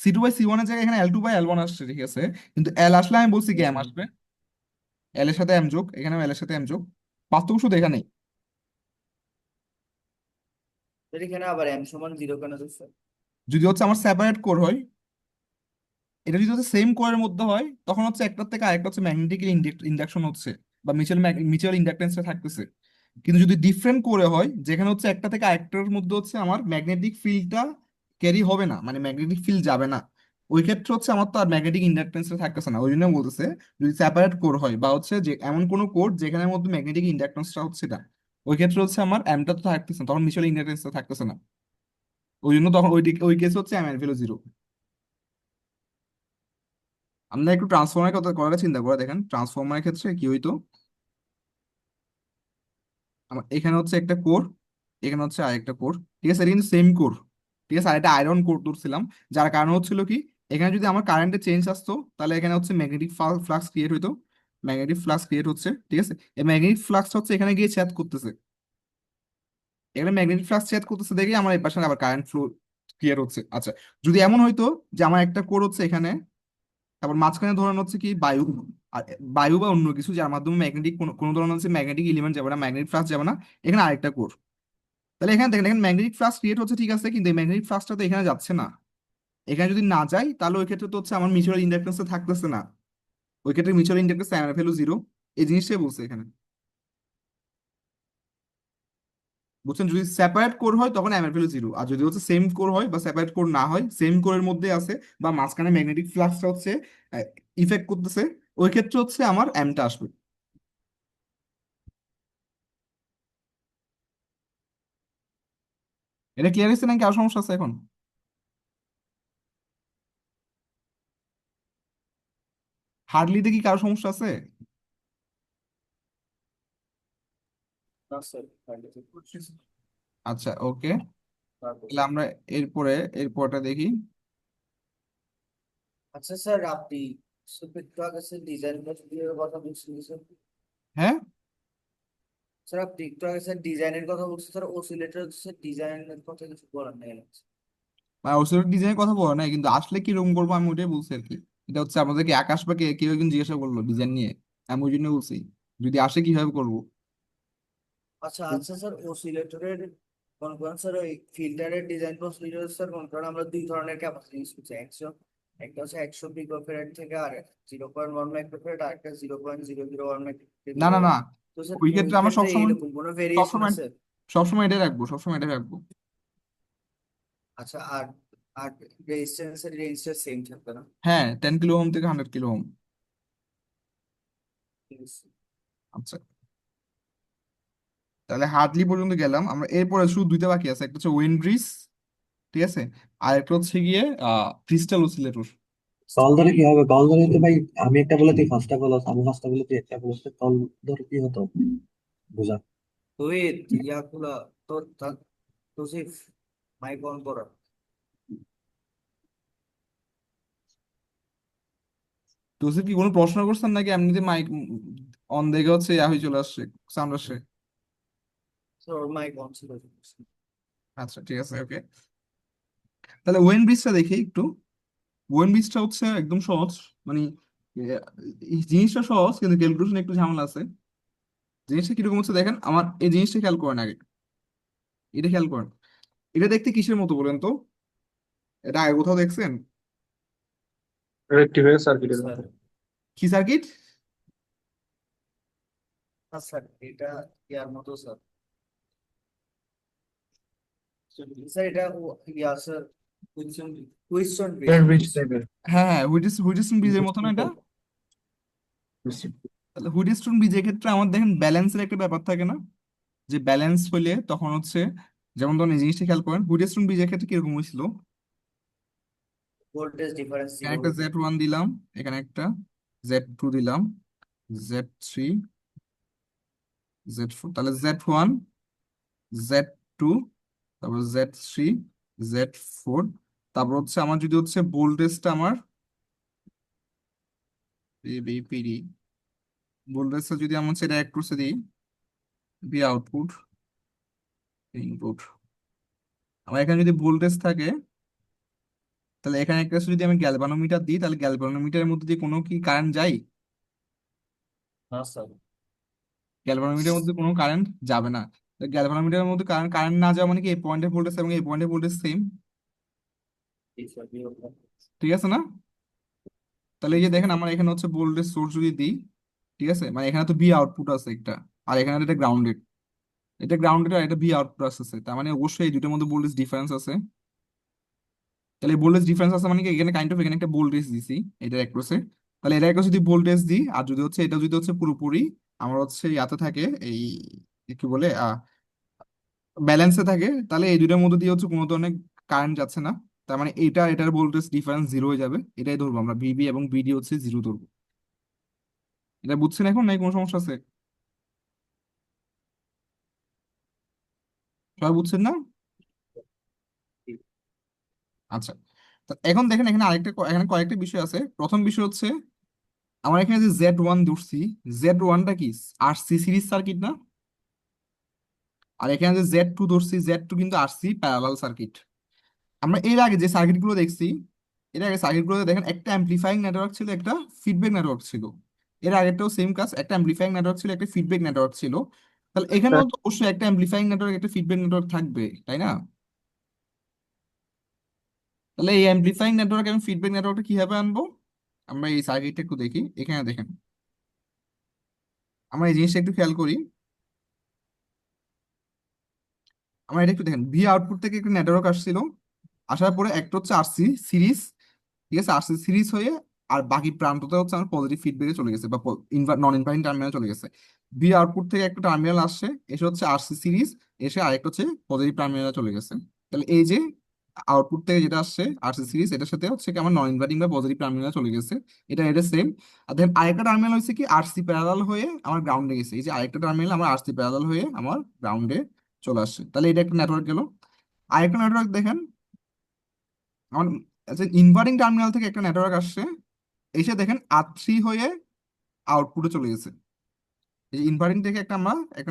C2/C1 এর জায়গায় এখানে L2/L1 আসছে। ঠিক আছে, কিন্তু এল আসলে আমি বলছি কি জি এম স্যার। আসবে, এল এর সাথে এম যোগ, এখানেও এল এর সাথে এম যোগ। পার্থক্য শুধু এখানেই। স্যার এখানে আবার M সমান 0 কেন স্যার? যদি হচ্ছে আমার সেপারেট কোর হয়, এটা যদি হচ্ছে সেম কোরের মধ্যে হয় তখন হচ্ছে একটার থেকে আরেকটা হচ্ছে ম্যাগনেটিক ইন্ডাকশন হচ্ছে বা মিউচুয়াল ইন্ডাকটেন্সটা থাকতেছে। কিন্তু যদি ডিফারেন্ট কোরে হয়, যেখানে হচ্ছে একটা থেকে আরেকটার মধ্যে হচ্ছে আমার ম্যাগনেটিক ফিল্ডটা ক্যারি হবে না, মানে ম্যাগনেটিক ফিল্ড যাবে না, ওই ক্ষেত্রে হচ্ছে আমার তো আর ম্যাগনেটিক ইন্ডাকটেন্সটা থাকতেছে না। ওই জন্য বলতেছে যদি সেপারেট কোর হয় বা হচ্ছে যে এমন কোনো কোর যেখানের মধ্যে ম্যাগনেটিক ইন্ডাকটেন্সটা হচ্ছে না, ওই ক্ষেত্রে হচ্ছে আমার এমটা তো থাকতেছে না, তখন মিউচুয়াল ইন্ডাকটেন্সটা থাকতেছে না। ওই জন্য তখন ওই কেস হচ্ছে এম এর ভ্যালু 0। আমরা একটু ট্রান্সফর্মার কথা করাটা চিন্তা করে দেখেন, ট্রান্সফর্মারের ক্ষেত্রে কি হইতো, আমার এখানে হচ্ছে একটা কোর, এখানে হচ্ছে আরেকটা কোর, ঠিক আছে, এটা কিন্তু সেম কোর, ঠিক আছে, আর এটা আয়রন কোর ধরছিলাম, যার কারণ হচ্ছিল কি, এখানে যদি আমার কারেন্টে চেঞ্জ আসতো তাহলে এখানে হচ্ছে ম্যাগনেটিক ফ্লাক্স ক্রিয়েট হইতো, ম্যাগনেটিক ফ্লাক্স ক্রিয়েট হচ্ছে, ঠিক আছে, এই ম্যাগনেটিক ফ্লাক্স হচ্ছে এখানে গিয়ে ছেদ করতেছে, এখানে ম্যাগনেটিক ফ্লাক্স ছেদ করতেছে দেখে আমার এই পাশে আবার কারেন্ট ফ্লো ক্রিয়েট হচ্ছে। আচ্ছা, যদি এমন হইতো যে আমার একটা কোর হচ্ছে এখানে, তারপর মাঝখানে ধরেন হচ্ছে কি বায়ু, আর বায়ু বা অন্য কিছু যার মাধ্যমে ম্যাগনেটিক কোনো ধরনের হচ্ছে ম্যাগনেটিক এলিমেন্ট যাবে না, ম্যাগনেটিক ফ্লাক্স যাবে না, এখানে আরেকটা কোর, তাহলে এখানে দেখেন এখানে ম্যাগনেটিক ফ্লাক্স ক্রিয়েট হচ্ছে, ঠিক আছে, কিন্তু এই ম্যাগনেটিক ফ্লাক্সটা তো এখানে যাচ্ছে না, এখানে যদি না যায় তাহলে ওই ক্ষেত্রে তো হচ্ছে আমার মিউচুয়াল ইন্ডাকটেন্সে থাকতেছে না, ওই ক্ষেত্রে মিউচুয়াল ইন্ডাকটেন্স এম এর ভ্যালু 0, এই জিনিসটাই বলছে এখানে, বুঝছেন, যদি সেপারেট কোর হয় তখন এম এর ভ্যালু 0, আর যদি হচ্ছে সেম কোর হয় বা সেপারেট কোর না হয়, সেম কোরের মধ্যে আছে বা মাঝখানে ম্যাগনেটিক ফ্লাক্সটা হচ্ছে ইফেক্ট করতেছে, ওই ক্ষেত্রে হচ্ছে আমার এমটা আসবে। এটা ক্লিয়ার হয়েছে নাকি আর সমস্যা আছে এখন? হার্ডলিতে কি কারো সমস্যা আছে? না স্যার, আচ্ছা, ওকে, তারপর তাহলে আমরা এরপরে এরপরটা দেখি। আচ্ছা স্যার, আপনি একটু আগে স্যার ডিজাইন প্রসিডিউরের কথা বলছিলেন স্যার। হ্যাঁ, স্যার আপনি একটু আগে স্যার ডিজাইনের কথা বলছেন স্যার, অসিলেটর স্যার ডিজাইনের কথা কিছু বলার নেই। মানে ওসব ডিজাইনের কথা বলা নাই, কিন্তু আসলে কি রকম করবো আমি ওটাই বলছি আর কি। এটা হচ্ছে আমাদেরকে আকাশ বা কেউ একজন জিজ্ঞাসা করলো ডিজাইন নিয়ে, আমি ওই জন্য বলছি যদি আসে কিভাবে করবো। আচ্ছা আচ্ছা স্যার, অসিলেটরের কোন কোন স্যার ওই ফিল্টারের ডিজাইন প্রসিডিউর স্যার, কোন কোন আমরা দুই ধরনের ক্যাপাসিটি ইউজ করছি, একটা হচ্ছে 100 পিকোফ্যারাড থেকে, আর 0.1 মাইক্রোফ্যারাড, আর একটা 0.001 না না না, মাইক্রোফ্যারাড। তো স্যার ওই ওই ক্ষেত্রে আমরা ক্ষেত্রে সবসময় এরকম কোনো ভেরিয়েশন সবসময় আছে? সবসময় এটাই রাখবো, সবসময় এটাই রাখবো। আচ্ছা, আর আর রেজিস্ট্যান্সের রেঞ্জটা সেম থাকবে না? হ্যাঁ, 10 কিলো ওহম থেকে 100 কিলো ওহম। ঠিক আছে। আচ্ছা, তাহলে হার্ডলি পর্যন্ত গেলাম আমরা, এরপরে শুধু দুইটা বাকি আছে, একটা হচ্ছে ওয়েন ব্রিজ, ঠিক আছে, আর একটা হচ্ছে গিয়ে ক্রিস্টাল অসিলেটর। কল ধরে কি হবে? কল ধরে তো ভাই, আমি একটা বলে তুই ফার্স্টটা বলস, আমি ফার্স্টটা বলে তুই একটা বলস, কল ধরে কি হতো বুঝা? তুই ইয়াগুলা তোর তুই মাইক অন করা। তো হচ্ছে কি কোনো প্রশ্ন করছেন নাকি এমনিতে মাইক অন দেখে হচ্ছে হয়ে চলে আসছে, সাউন্ড আসছে? তোর মাইক অন ছিল। আচ্ছা, ঠিক আছে, ওকে, তাহলে ওয়েন ব্রিজটা দেখি একটু। ওয়েন ব্রিজটা হচ্ছে একদম সহজ, মানে আহ, এই জিনিসটা সহজ কিন্তু ক্যালকুলেশন একটু ঝামেলা আছে। জিনিসটা কিরকম হচ্ছে দেখেন, আমার এই জিনিসটা খেয়াল করেন আগে, এটা খেয়াল করেন, এটা দেখতে কিসের মতো বলেন তো? এটা আগে কোথাও দেখছেন? রেক্টিফায়ার সার্কিটের স্যার মতো। কি সার্কিট? না স্যার, এটা ইয়ার মতো স্যার। স্যার এটা ইয়া স্যার, কুইনসন কুইনসন ব্রিজ। ব্রিজ টাইপের। হ্যাঁ হ্যাঁ, হুইটস্টোন ব্রিজের মতো না এটা? তাহলে হুইটস্টোন ব্রিজের ক্ষেত্রে আমার দেখেন ব্যালেন্সের একটা ব্যাপার থাকে না, যে ব্যালেন্স হইলে তখন হচ্ছে, যেমন ধরুন এই জিনিসটা খেয়াল করেন, হুইটস্টোন ব্রিজের ক্ষেত্রে কিরকম হয়েছিল, ভোল্টেজ ডিফারেন্স এখানে জিরো একটা হতো। Z1 দিলাম, এখানে একটা Z2 দিলাম, Z3, Z4, তাহলে Z1, Z2, তারপর Z3, Z4, তারপর হচ্ছে আমার যদি হচ্ছে ভোল্টেজটা আমার পিডি, ভোল্টেজটা যদি আমার হচ্ছে এটা এক ক্রসে দিই, বি আউটপুট ইনপুট, আমার এখানে যদি ভোল্টেজ থাকে, তাহলে এখানে একটা যদি আমি গ্যালভানোমিটার দিই, তাহলে গ্যালভানোমিটারের মধ্যে দিয়ে কোনো কি কারেন্ট যায়? হ্যাঁ স্যার। গ্যালভানোমিটারের মধ্যে কোনো কারেন্ট যাবে না। গ্যালভানোমিটারের মধ্যে কারেন্ট কারেন্ট না যাওয়া মানে কি এই পয়েন্টের ভোল্টেজ এবং এই পয়েন্টের ভোল্টেজ সেম, ঠিক আছে না? তাহলে এই যে দেখেন আমার এখানে হচ্ছে ভোল্টেজ সোর্স যদি দিই, ঠিক আছে, মানে এখানে তো বি আউটপুট আছে একটা, আর এখানে এটা গ্রাউন্ডেড, এটা গ্রাউন্ডেড আর এটা বি আউটপুট আসছে, তার মানে অবশ্যই এই দুটোর মধ্যে ভোল্টেজ ডিফারেন্স আছে। তাহলে ভোল্টেজ ডিফারেন্স আছে মানে কি এখানে কাইন্ড অফ এখানে একটা ভোল্টেজ দিছি এটা অ্যাক্রসে, তাহলে এটা একটা যদি ভোল্টেজ দিই, আর যদি হচ্ছে এটা যদি হচ্ছে পুরোপুরি আমার হচ্ছে ইয়াতে থাকে, এই কি বলে ব্যালেন্সে থাকে, তাহলে এই দুটার মধ্যে দিয়ে হচ্ছে কোনো ধরনের কারেন্ট যাচ্ছে না, তার মানে এটার ভোল্টেজ ডিফারেন্স জিরো হয়ে যাবে, এটাই ধরবো আমরা ভিবি, এবং বিডি হচ্ছে জিরো ধরবো। এটা বুঝছেন এখন, নাই কোনো সমস্যা আছে? সবাই বুঝছেন না? আচ্ছা, তো এখন দেখেন এখানে এখানে কয়েকটা বিষয় আছে। প্রথম বিষয় হচ্ছে আমার এখানে যে জেড ওয়ান ধরছি, জেড ওয়ানটা কি আরসি সিরিজ সার্কিট না? আর এখানে যে জেড টু ধরছি, জেড টু কিন্তু আরসি প্যারালাল সার্কিট। আমরা এর আগে যে সার্কিটগুলো দেখছি, এর আগে সার্কিটগুলোতে দেখেন একটা অ্যাম্প্লিফাইং নেটওয়ার্ক ছিল, একটা ফিডব্যাক নেটওয়ার্ক ছিল। এর আগেরটাও সেম কাজ, একটা অ্যাম্প্লিফাইং নেটওয়ার্ক ছিল, একটা ফিডব্যাক নেটওয়ার্ক ছিল। তাহলে এখানেও তো অবশ্যই একটা অ্যাম্প্লিফাইং নেটওয়ার্ক, একটা ফিডব্যাক নেটওয়ার্ক থাকবে, তাই না? তাহলে এই অ্যাম্প্লিফাইং নেটওয়ার্ক এবং ফিডব্যাক নেটওয়ার্কটা কিভাবে আনবো? আমরা এই সার্কিটটা একটু দেখি, এখানে দেখেন, আমরা এই জিনিসটা একটু খেয়াল করি। আমরা এটা একটু দেখেন, ভি আউটপুট থেকে একটা নেটওয়ার্ক আসছিল, আসার পরে একটা হচ্ছে আরসি সিরিজ, ঠিক আছে, আরসি সিরিজ হয়ে আর বাকি প্রান্তটা হচ্ছে আমার পজিটিভ ফিডব্যাকে চলে গেছে বা নন ইনভার্টিং টার্মিনালে চলে গেছে। ভি আউটপুট থেকে একটা টার্মিনাল আসছে, এসে হচ্ছে আরসি সিরিজ, এসে আরেকটা হচ্ছে পজিটিভ টার্মিনালে চলে গেছে। তাহলে এই যে আউটপুট থেকে যেটা আসছে আরসি সিরিজ, এটার সাথে হচ্ছে কি আমার নন ইনভার্টিং বা পজিটিভ টার্মিনালে চলে গেছে, এটা সেম। আর দেন আরেকটা টার্মিনাল হচ্ছে কি আরসি প্যারালাল হয়ে আমার গ্রাউন্ডে গেছে, এই যে আরেকটা টার্মিনাল আমার আরসি প্যারালাল হয়ে আমার গ্রাউন্ডে চলে আসছে। তাহলে এটা একটা নেটওয়ার্ক গেল। আরেকটা নেটওয়ার্ক দেখেন, আমার ইনভার্টিং টার্মিনাল থেকে একটা নেটওয়ার্ক আসছে, এসে দেখেন আর থ্রি হয়ে আউটপুটে চলে গেছে। এই যে ইনভার্টিং থেকে একটা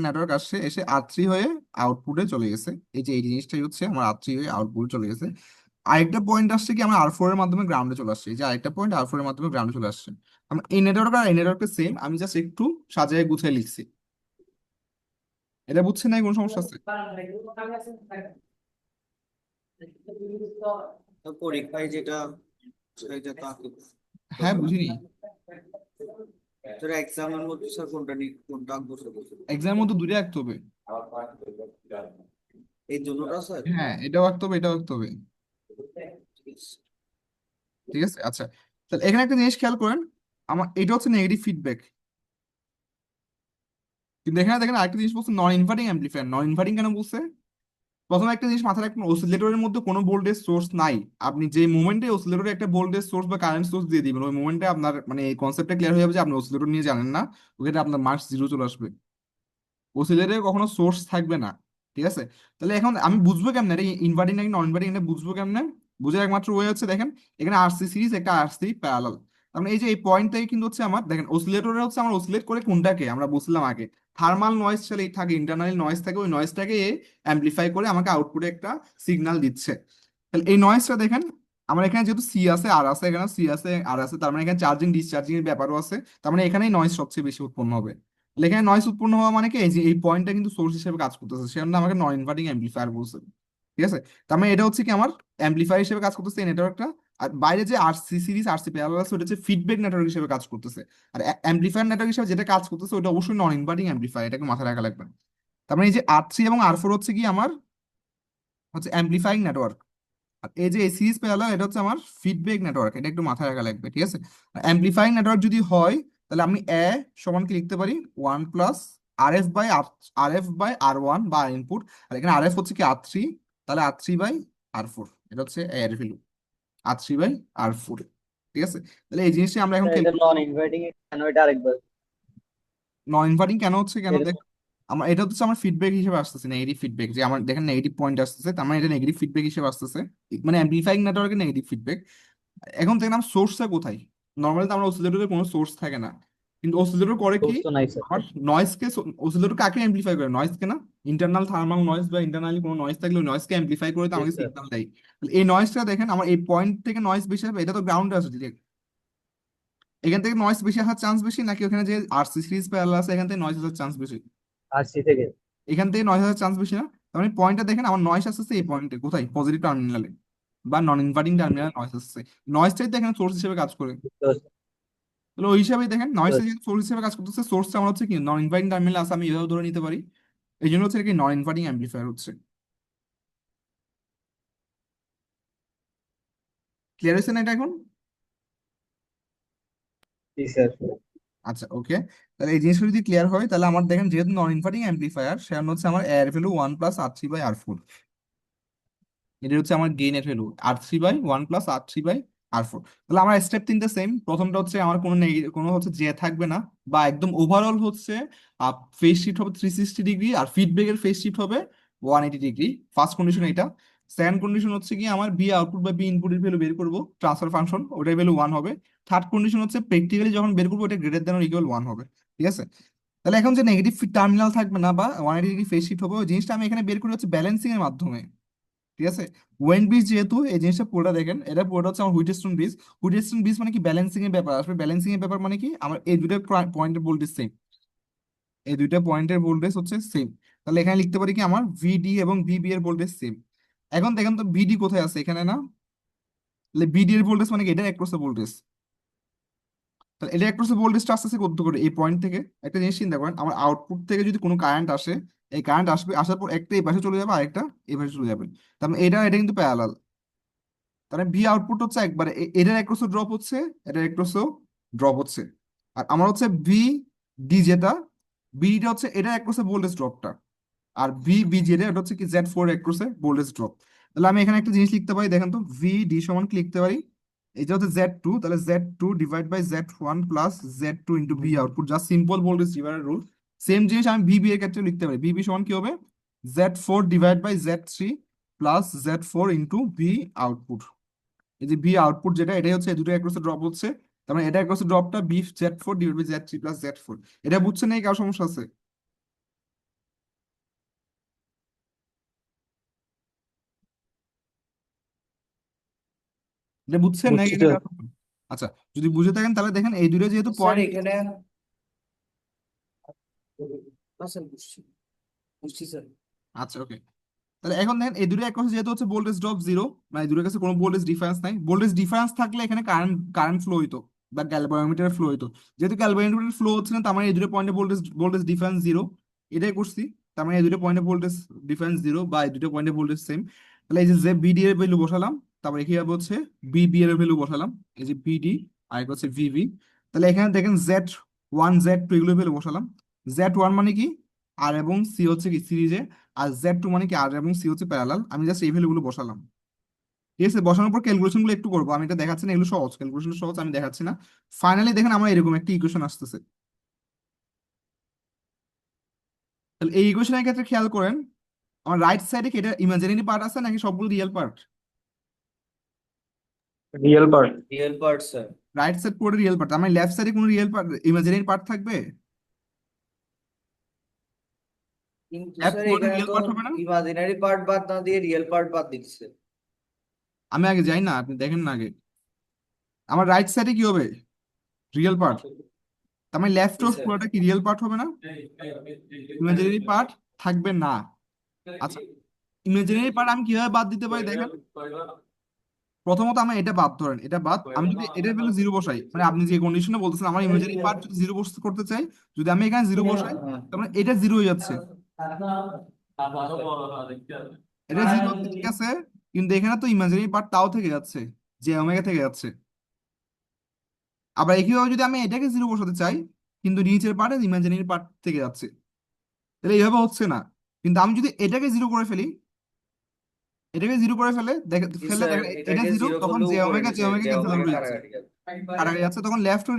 নেটওয়ার্ক আসছে, এসে আর থ্রি হয়ে আউটপুটে চলে গেছে। এই যে এই জিনিসটাই হচ্ছে আমার আর থ্রি হয়ে আউটপুটে চলে গেছে। আরেকটা পয়েন্ট আসছে কি আমার আর ফোর এর মাধ্যমে গ্রাউন্ডে চলে আসছে, এই যে আরেকটা পয়েন্ট আর ফোর এর মাধ্যমে গ্রাউন্ডে চলে আসছে। আমার এই নেটওয়ার্ক আর এই নেটওয়ার্কটা সেম, আমি জাস্ট একটু সাজায় গুছিয়ে লিখছি। এটা বুঝছেন না, কোনো সমস্যা আছে? তো পরীক্ষায় যেটা সেটা তো হ্যাঁ, বুঝিনি। তোর এক্সামের মধ্যে স্যার কোনটা আঁকবো স্যার? এক্সামের মধ্যে দুটো আঁকতে হবে। এই দুটোটা স্যার? হ্যাঁ, এটাও আঁকতে হবে, এটাও আঁকতে হবে। ঠিক আছে, আচ্ছা। তাহলে এখানে একটা জিনিস খেয়াল করেন, আমার এটা হচ্ছে নেগেটিভ ফিডব্যাক, কিন্তু এখানে দেখেন আরেকটা জিনিস বলছে নন ইনভার্টিং অ্যাম্প্লিফায়ার। নন ইনভার্টিং কেন বলছে? প্রথমে একটা জিনিস মাথায় রাখবেন, অসিলেটরের মধ্যে কোনো ভোল্টেজ সোর্স নাই। আপনি যে মোমেন্টে অসিলেটরে একটা ভোল্টেজ সোর্স বা কারেন্ট সোর্স দিয়ে দিবেন, ওই মোমেন্টে আপনার মানে এই কনসেপ্টটা ক্লিয়ার হয়ে যাবে যে আপনি অসিলেটর নিয়ে জানেন না, ওখানে আপনার মার্কস জিরো চলে আসবে। অসিলেটরে কখনো সোর্স থাকবে না, ঠিক আছে? তাহলে এখন আমি বুঝবো কেমনে এটা ইনভার্টিং নাকি নন ইনভার্টিং, এটা বুঝবো কেমনে? বুঝার একমাত্র ওয়ে হচ্ছে দেখেন, এখানে আরসি সিরিজ, একটা আরসি প্যারালাল। তার মানে এই যে এই পয়েন্ট থেকে কিন্তু হচ্ছে আমার দেখেন অসিলেটরে হচ্ছে আমার অসিলেট করে কোনটাকে আমরা বুঝলাম আগে, থার্মাল নয়েজ চলে থাকে, ইন্টারনাল নয়েজ থাকে, ওই নয়েজটাকে অ্যাম্প্লিফাই করে আমাকে আউটপুটে একটা সিগন্যাল দিচ্ছে। তাহলে এই নয়েজটা দেখেন, আমার এখানে যেহেতু সি আছে আর আছে, এখানে সি আছে আর আছে, তার মানে এখানে চার্জিং ডিসচার্জিং এর ব্যাপারও আছে, তার মানে এখানেই নয়েজ সবচেয়ে বেশি উৎপন্ন হবে। তাহলে এখানে নয়েজ উৎপন্ন হওয়া মানে কি, এই যে এই পয়েন্টটা কিন্তু সোর্স হিসেবে কাজ করতেছে, সেজন্য আমাকে নন ইনভার্টিং অ্যাম্প্লিফায়ার বলছে। ঠিক আছে, তার মানে এটা হচ্ছে কি আমার অ্যাম্প্লিফায়ার হিসেবে কাজ করতেছে এই নেটওয়ার্কটা। আর বাইরে যে আরসি সিরিজ আরসি প্যারালাল আছে, ওটা হচ্ছে ফিডব্যাক নেটওয়ার্ক হিসেবে কাজ করতেছে। আর অ্যাম্প্লিফায়ার নেটওয়ার্ক হিসেবে যেটা কাজ করতেছে ওটা অবশ্যই নন ইনভার্টিং অ্যাম্প্লিফায়ার, এটাকে মাথায় রাখা লাগবে। তার মানে এই যে আর থ্রি এবং আর ফোর হচ্ছে কি আমার হচ্ছে অ্যাম্প্লিফাইং নেটওয়ার্ক, আর এই যে এই সিরিজ প্যারালাল এটা হচ্ছে আমার ফিডব্যাক নেটওয়ার্ক, এটা একটু মাথায় রাখা লাগবে, ঠিক আছে? অ্যাম্প্লিফাইং নেটওয়ার্ক যদি হয়, তাহলে আমি এ সমান কি লিখতে পারি, one plus R F by R one বা আর ইনপুট, আর এখানে আর এফ হচ্ছে কি আর থ্রি, তাহলে R three by R four, এটা হচ্ছে এর value, R three by R four. ঠিক আছে, তাহলে এই জিনিসটা আমরা এখন এটা নন ইনভার্টিং কেন, এটা আরেকবার নন ইনভার্টিং কেন হচ্ছে, কেন এর দেখ, আমার এটা হচ্ছে আমার ফিডব্যাক হিসেবে আসতেছে, নেগেটিভ ফিডব্যাক, যে আমার দেখেন নেগেটিভ পয়েন্ট আসতেছে, তার মানে এটা নেগেটিভ ফিডব্যাক হিসেবে আসতেছে, মানে অ্যাম্প্লিফাইং নেটওয়ার্কের নেগেটিভ ফিডব্যাক। এখন দেখলাম সোর্সটা কোথায়, নর্মালি তো আমরা অসিলেটরে কোনো সোর্স থাকে না, কিন্তু অসিলেটর করে কি, সোর্স তো নাই স্যার। আমার নয়েজকে, অসিলেটর কাকে অ্যাম্প্লিফাই করে, নয়েজকে না? ইন্টারনাল থার্মাল নয়েজ বা ইন্টারনালি কোনো নয়েজ থাকলে ওই নয়েজকে অ্যাম্প্লিফাই করে তো ইয়েস আমাকে স্যার। সিগন্যাল দেয়। তাহলে এই নয়েজটা দেখেন আমার এই পয়েন্ট থেকে নয়েজ বেশি হবে, এটা তো গ্রাউন্ডে আছে ডিরেক্ট, এখান থেকে নয়েজ বেশি আসার চান্স বেশি, নাকি ওখানে যে আরসি সিরিজ প্যারালাল আছে এখান থেকে নয়েজ আসার চান্স বেশি? আর সি থেকে এখান থেকে নয়েজ আসার চান্স বেশি না? তার মানে পয়েন্টটা দেখেন, আমার নয়েজ আসছে এই পয়েন্টে কোথায়, পজিটিভ টার্মিনালে বা নন ইনভার্টিং টার্মিনালে নয়েজ আসছে, নয়েজটাই তো এখানে সোর্স হিসেবে কাজ করে। বুঝতে পারছি, তাহলে ওই হিসাবে দেখেন বুঝতে নয়েজটা পারছি। যেহেতু সোর্স হিসেবে কাজ করতেছে, সোর্সটা আমার হচ্ছে কি নন ইনভার্টিং টার্মিনাল আছে, আমি এভাবে ধরে নিতে পারি, এই জন্য হচ্ছে কি নন ইনভার্টিং অ্যাম্প্লিফায়ার হচ্ছে। ক্লিয়ার হয়েছে না এটা এখন? জি স্যার। আচ্ছা, ওকে। তাহলে এই জিনিসটা যদি ক্লিয়ার হয়, তাহলে আমার দেখেন যেহেতু নন ইনভার্টিং অ্যাম্প্লিফায়ার, সেখানে হচ্ছে আমার এর value one plus R three by R four. এটা হচ্ছে আমার গেইনের ভ্যালু R3/1 প্লাস R3/R4। তাহলে আমার স্টেপ তিনটা সেম। প্রথমটা হচ্ছে আমার কোনো হচ্ছে জে থাকবে না, বা একদম ওভারঅল হচ্ছে ফেজ শিফট হবে 360 ডিগ্রি, আর ফিডব্যাকের ফেজ শিফট হবে 180 ডিগ্রি। ফার্স্ট কন্ডিশন এটা। সেকেন্ড কন্ডিশন হচ্ছে কি আমার বি আউটপুট বা বি ইনপুটের ভ্যালু বের করবো, ট্রান্সফার ফাংশন, ওটার ভ্যালু 1 হবে। থার্ড কন্ডিশন হচ্ছে প্র্যাকটিক্যালি যখন বের করবো ওটা গ্রেটার দ্যান অর ইকুয়াল 1 হবে। ঠিক আছে? তাহলে এখন যে নেগেটিভ টার্মিনাল থাকবে না বা 180 ডিগ্রি ফেজ শিফট হবে, ওই জিনিসটা আমি এখানে বের করি হচ্ছে ব্যালেন্সিং এর মাধ্যমে। ঠিক আছে? ওয়েন ব্রিজ যেহেতু, এই জিনিসটা পুরোটা দেখেন, এটা পুরোটা হচ্ছে আমার হুইটস্টোন ব্রিজ। হুইটস্টোন ব্রিজ মানে কি ব্যালেন্সিং এর ব্যাপার আসবে। ব্যালেন্সিং এর ব্যাপার মানে কি আমার এই দুটো পয়েন্টের ভোল্টেজ সেম, এই দুইটা পয়েন্টের ভোল্টেজ হচ্ছে সেম। তাহলে এখানে লিখতে পারি কি আমার ভিডি এবং ভিবি এর ভোল্টেজ সেম। এখন দেখেন তো ভিডি কোথায় আছে, এখানে না? তাহলে ভিডি এর ভোল্টেজ মানে কি এটা অ্যাক্রস ভোল্টেজ। তাহলে এটা অ্যাক্রস ভোল্টেজটা আস্তে আস্তে করতে করে এই পয়েন্ট থেকে একটা জিনিস চিন্তা করেন, আমার আউটপুট থেকে যদি কোনো কারেন্ট আসে, এই কারেন্ট আসবে, আসার পর একটা এই পাশে চলে যাবে আর একটা এই পাশে চলে যাবে। তার মানে এটা কিন্তু প্যারালাল। তাহলে ভি আউটপুট হচ্ছে একবারে এটার একশো ড্রপ হচ্ছে, এটার একশো ড্রপ হচ্ছে। আর আমার হচ্ছে ভি ডি যেটা, বিটা হচ্ছে এটার একশো ভোল্টেজ ড্রপটা। আর ভি বি যেটা, এটা হচ্ছে কি Z4 একশো ভোল্টেজ ড্রপ। তাহলে আমি এখানে একটা জিনিস লিখতে পারি, দেখেন তো ভি ডি সমান কি লিখতে পারি, এটা হচ্ছে Z2, তাহলে Z2 divide by Z1 plus Z2 into V output, just simple voltage divider rule. Same জিনিস আমি ভিবি এর ক্ষেত্রে লিখতে পারি, ভিবি সমান কি হবে, Z4 divide by Z3 plus Z4 into V output. এই যে ভি আউটপুট যেটা, এটাই হচ্ছে এই দুটো একসাথে ড্রপ হচ্ছে। তার মানে এটা একসাথে ড্রপটা B Z4 divide by Z3 plus Z4। এটা বুঝছেন নাকি কারো সমস্যা আছে? এটা বুঝছেন নাকি বুঝছি এটা স্যার। কারো সমস্যা? আচ্ছা, যদি বুঝে থাকেন তাহলে দেখেন এই দুটো যেহেতু স্যার পয়েন্ট। এখানে স্যার বুঝছি বুঝছি স্যার। আচ্ছা, ওকে। তাহলে এখন দেখেন এই দুটো একসাথে যেহেতু হচ্ছে ভোল্টেজ ড্রপ জিরো, মানে এই দুটোর কাছে কোনো ভোল্টেজ ডিফারেন্স নাই। ভোল্টেজ ডিফারেন্স থাকলে এখানে কারেন্ট কারেন্ট ফ্লো হইতো বা গ্যালভানোমিটার ফ্লো হইতো। যেহেতু গ্যালভানোমিটার ফ্লো হচ্ছে না, তার মানে এই দুটো পয়েন্টে ভোল্টেজ ভোল্টেজ ডিফারেন্স জিরো। এটাই করছি। তার মানে এই দুটো পয়েন্টে ভোল্টেজ ডিফারেন্স জিরো বা এই দুটো পয়েন্টে ভোল্টেজ সেম। তাহলে এই যে যে বিডি এর ভ্যালু বসালাম, তারপর এখানে হচ্ছে বিবি এর ভ্যালু বসালাম, এই যে বিডি আর একটা হচ্ছে ভিভি। তাহলে এখানে দেখেন Z1 Z2 এগুলো ভ্যালু বসালাম। Z1 মানে কি আর এবং সি হচ্ছে কি সিরিজে, আর Z2 মানে কি আর এবং সি হচ্ছে প্যারালাল। আমি জাস্ট এই ভ্যালু গুলো বসালাম। ঠিক আছে? বসানোর পর ক্যালকুলেশন গুলো একটু করবো, আমি এটা দেখাচ্ছি না, এগুলো সহজ, ক্যালকুলেশন সহজ, আমি দেখাচ্ছি না। ফাইনালি দেখেন আমার এরকম একটা ইকুয়েশন আসতেছে। তাহলে এই ইকুয়েশনের ক্ষেত্রে খেয়াল করেন, আমার রাইট সাইডে কি এটা ইমাজিনারি পার্ট আছে নাকি সবগুলো real part? Real part. Real part sir. Right side পুরো রিয়েল পার্ট, আমার লেফট সাইডে কোনো রিয়েল পার্ট ইমাজিনারি পার্ট থাকবে? কিন্তু লেফট স্যার পুরোটা এখানে রিয়েল তো পার্ট হবে না? ইমাজিনারি পার্ট বাদ না দিয়ে রিয়েল পার্ট বাদ দিচ্ছে। আমি আগে যাই না, আপনি দেখেন না আগে। আমার রাইট সাইডে কি হবে, রিয়েল পার্ট। তার মানে লেফট জি অফ স্যার। পুরোটা কি রিয়েল পার্ট হবে না? ইমাজিনারি পার্ট থাকবে না। আচ্ছা, ইমাজিনারি পার্ট আমি কিভাবে বাদ দিতে পারি দেখেন। প্রথমত আমি এটা বাদ, ধরেন এটা বাদ, আমি যদি এটার ভ্যালু জিরো বসাই, মানে আপনি যে কন্ডিশনে বলতেছেন আমার ইমাজিনারি পার্ট যদি জিরো করতে চাই, যদি আমি এখানে জিরো বসাই, তার মানে এটা জিরো হয়ে যাচ্ছে, এটা জিরো হচ্ছে, ঠিক আছে? কিন্তু এখানে তো ইমাজিনারি পার্ট তাও থেকে যাচ্ছে, যে ওমেগা থেকে যাচ্ছে। আবার একইভাবে যদি আমি এটাকে জিরো বসাতে চাই, কিন্তু নিচের পার্টে ইমাজিনারি পার্ট থেকে যাচ্ছে, তাহলে এইভাবে হচ্ছে না। কিন্তু আমি যদি এটাকে জিরো করে ফেলি, এটাকে জিরো করে জি ফেলে স্যার দেখেন এটা এটাকে জিরো, জিরো তখন করলে জে উপরে ওমেগা নিচে ক্যান্সেল ওমেগা আউট হয়ে যাচ্ছে, কাটাকাটি যাবে। কাটা হয়ে যাচ্ছে, তখন লেফট ও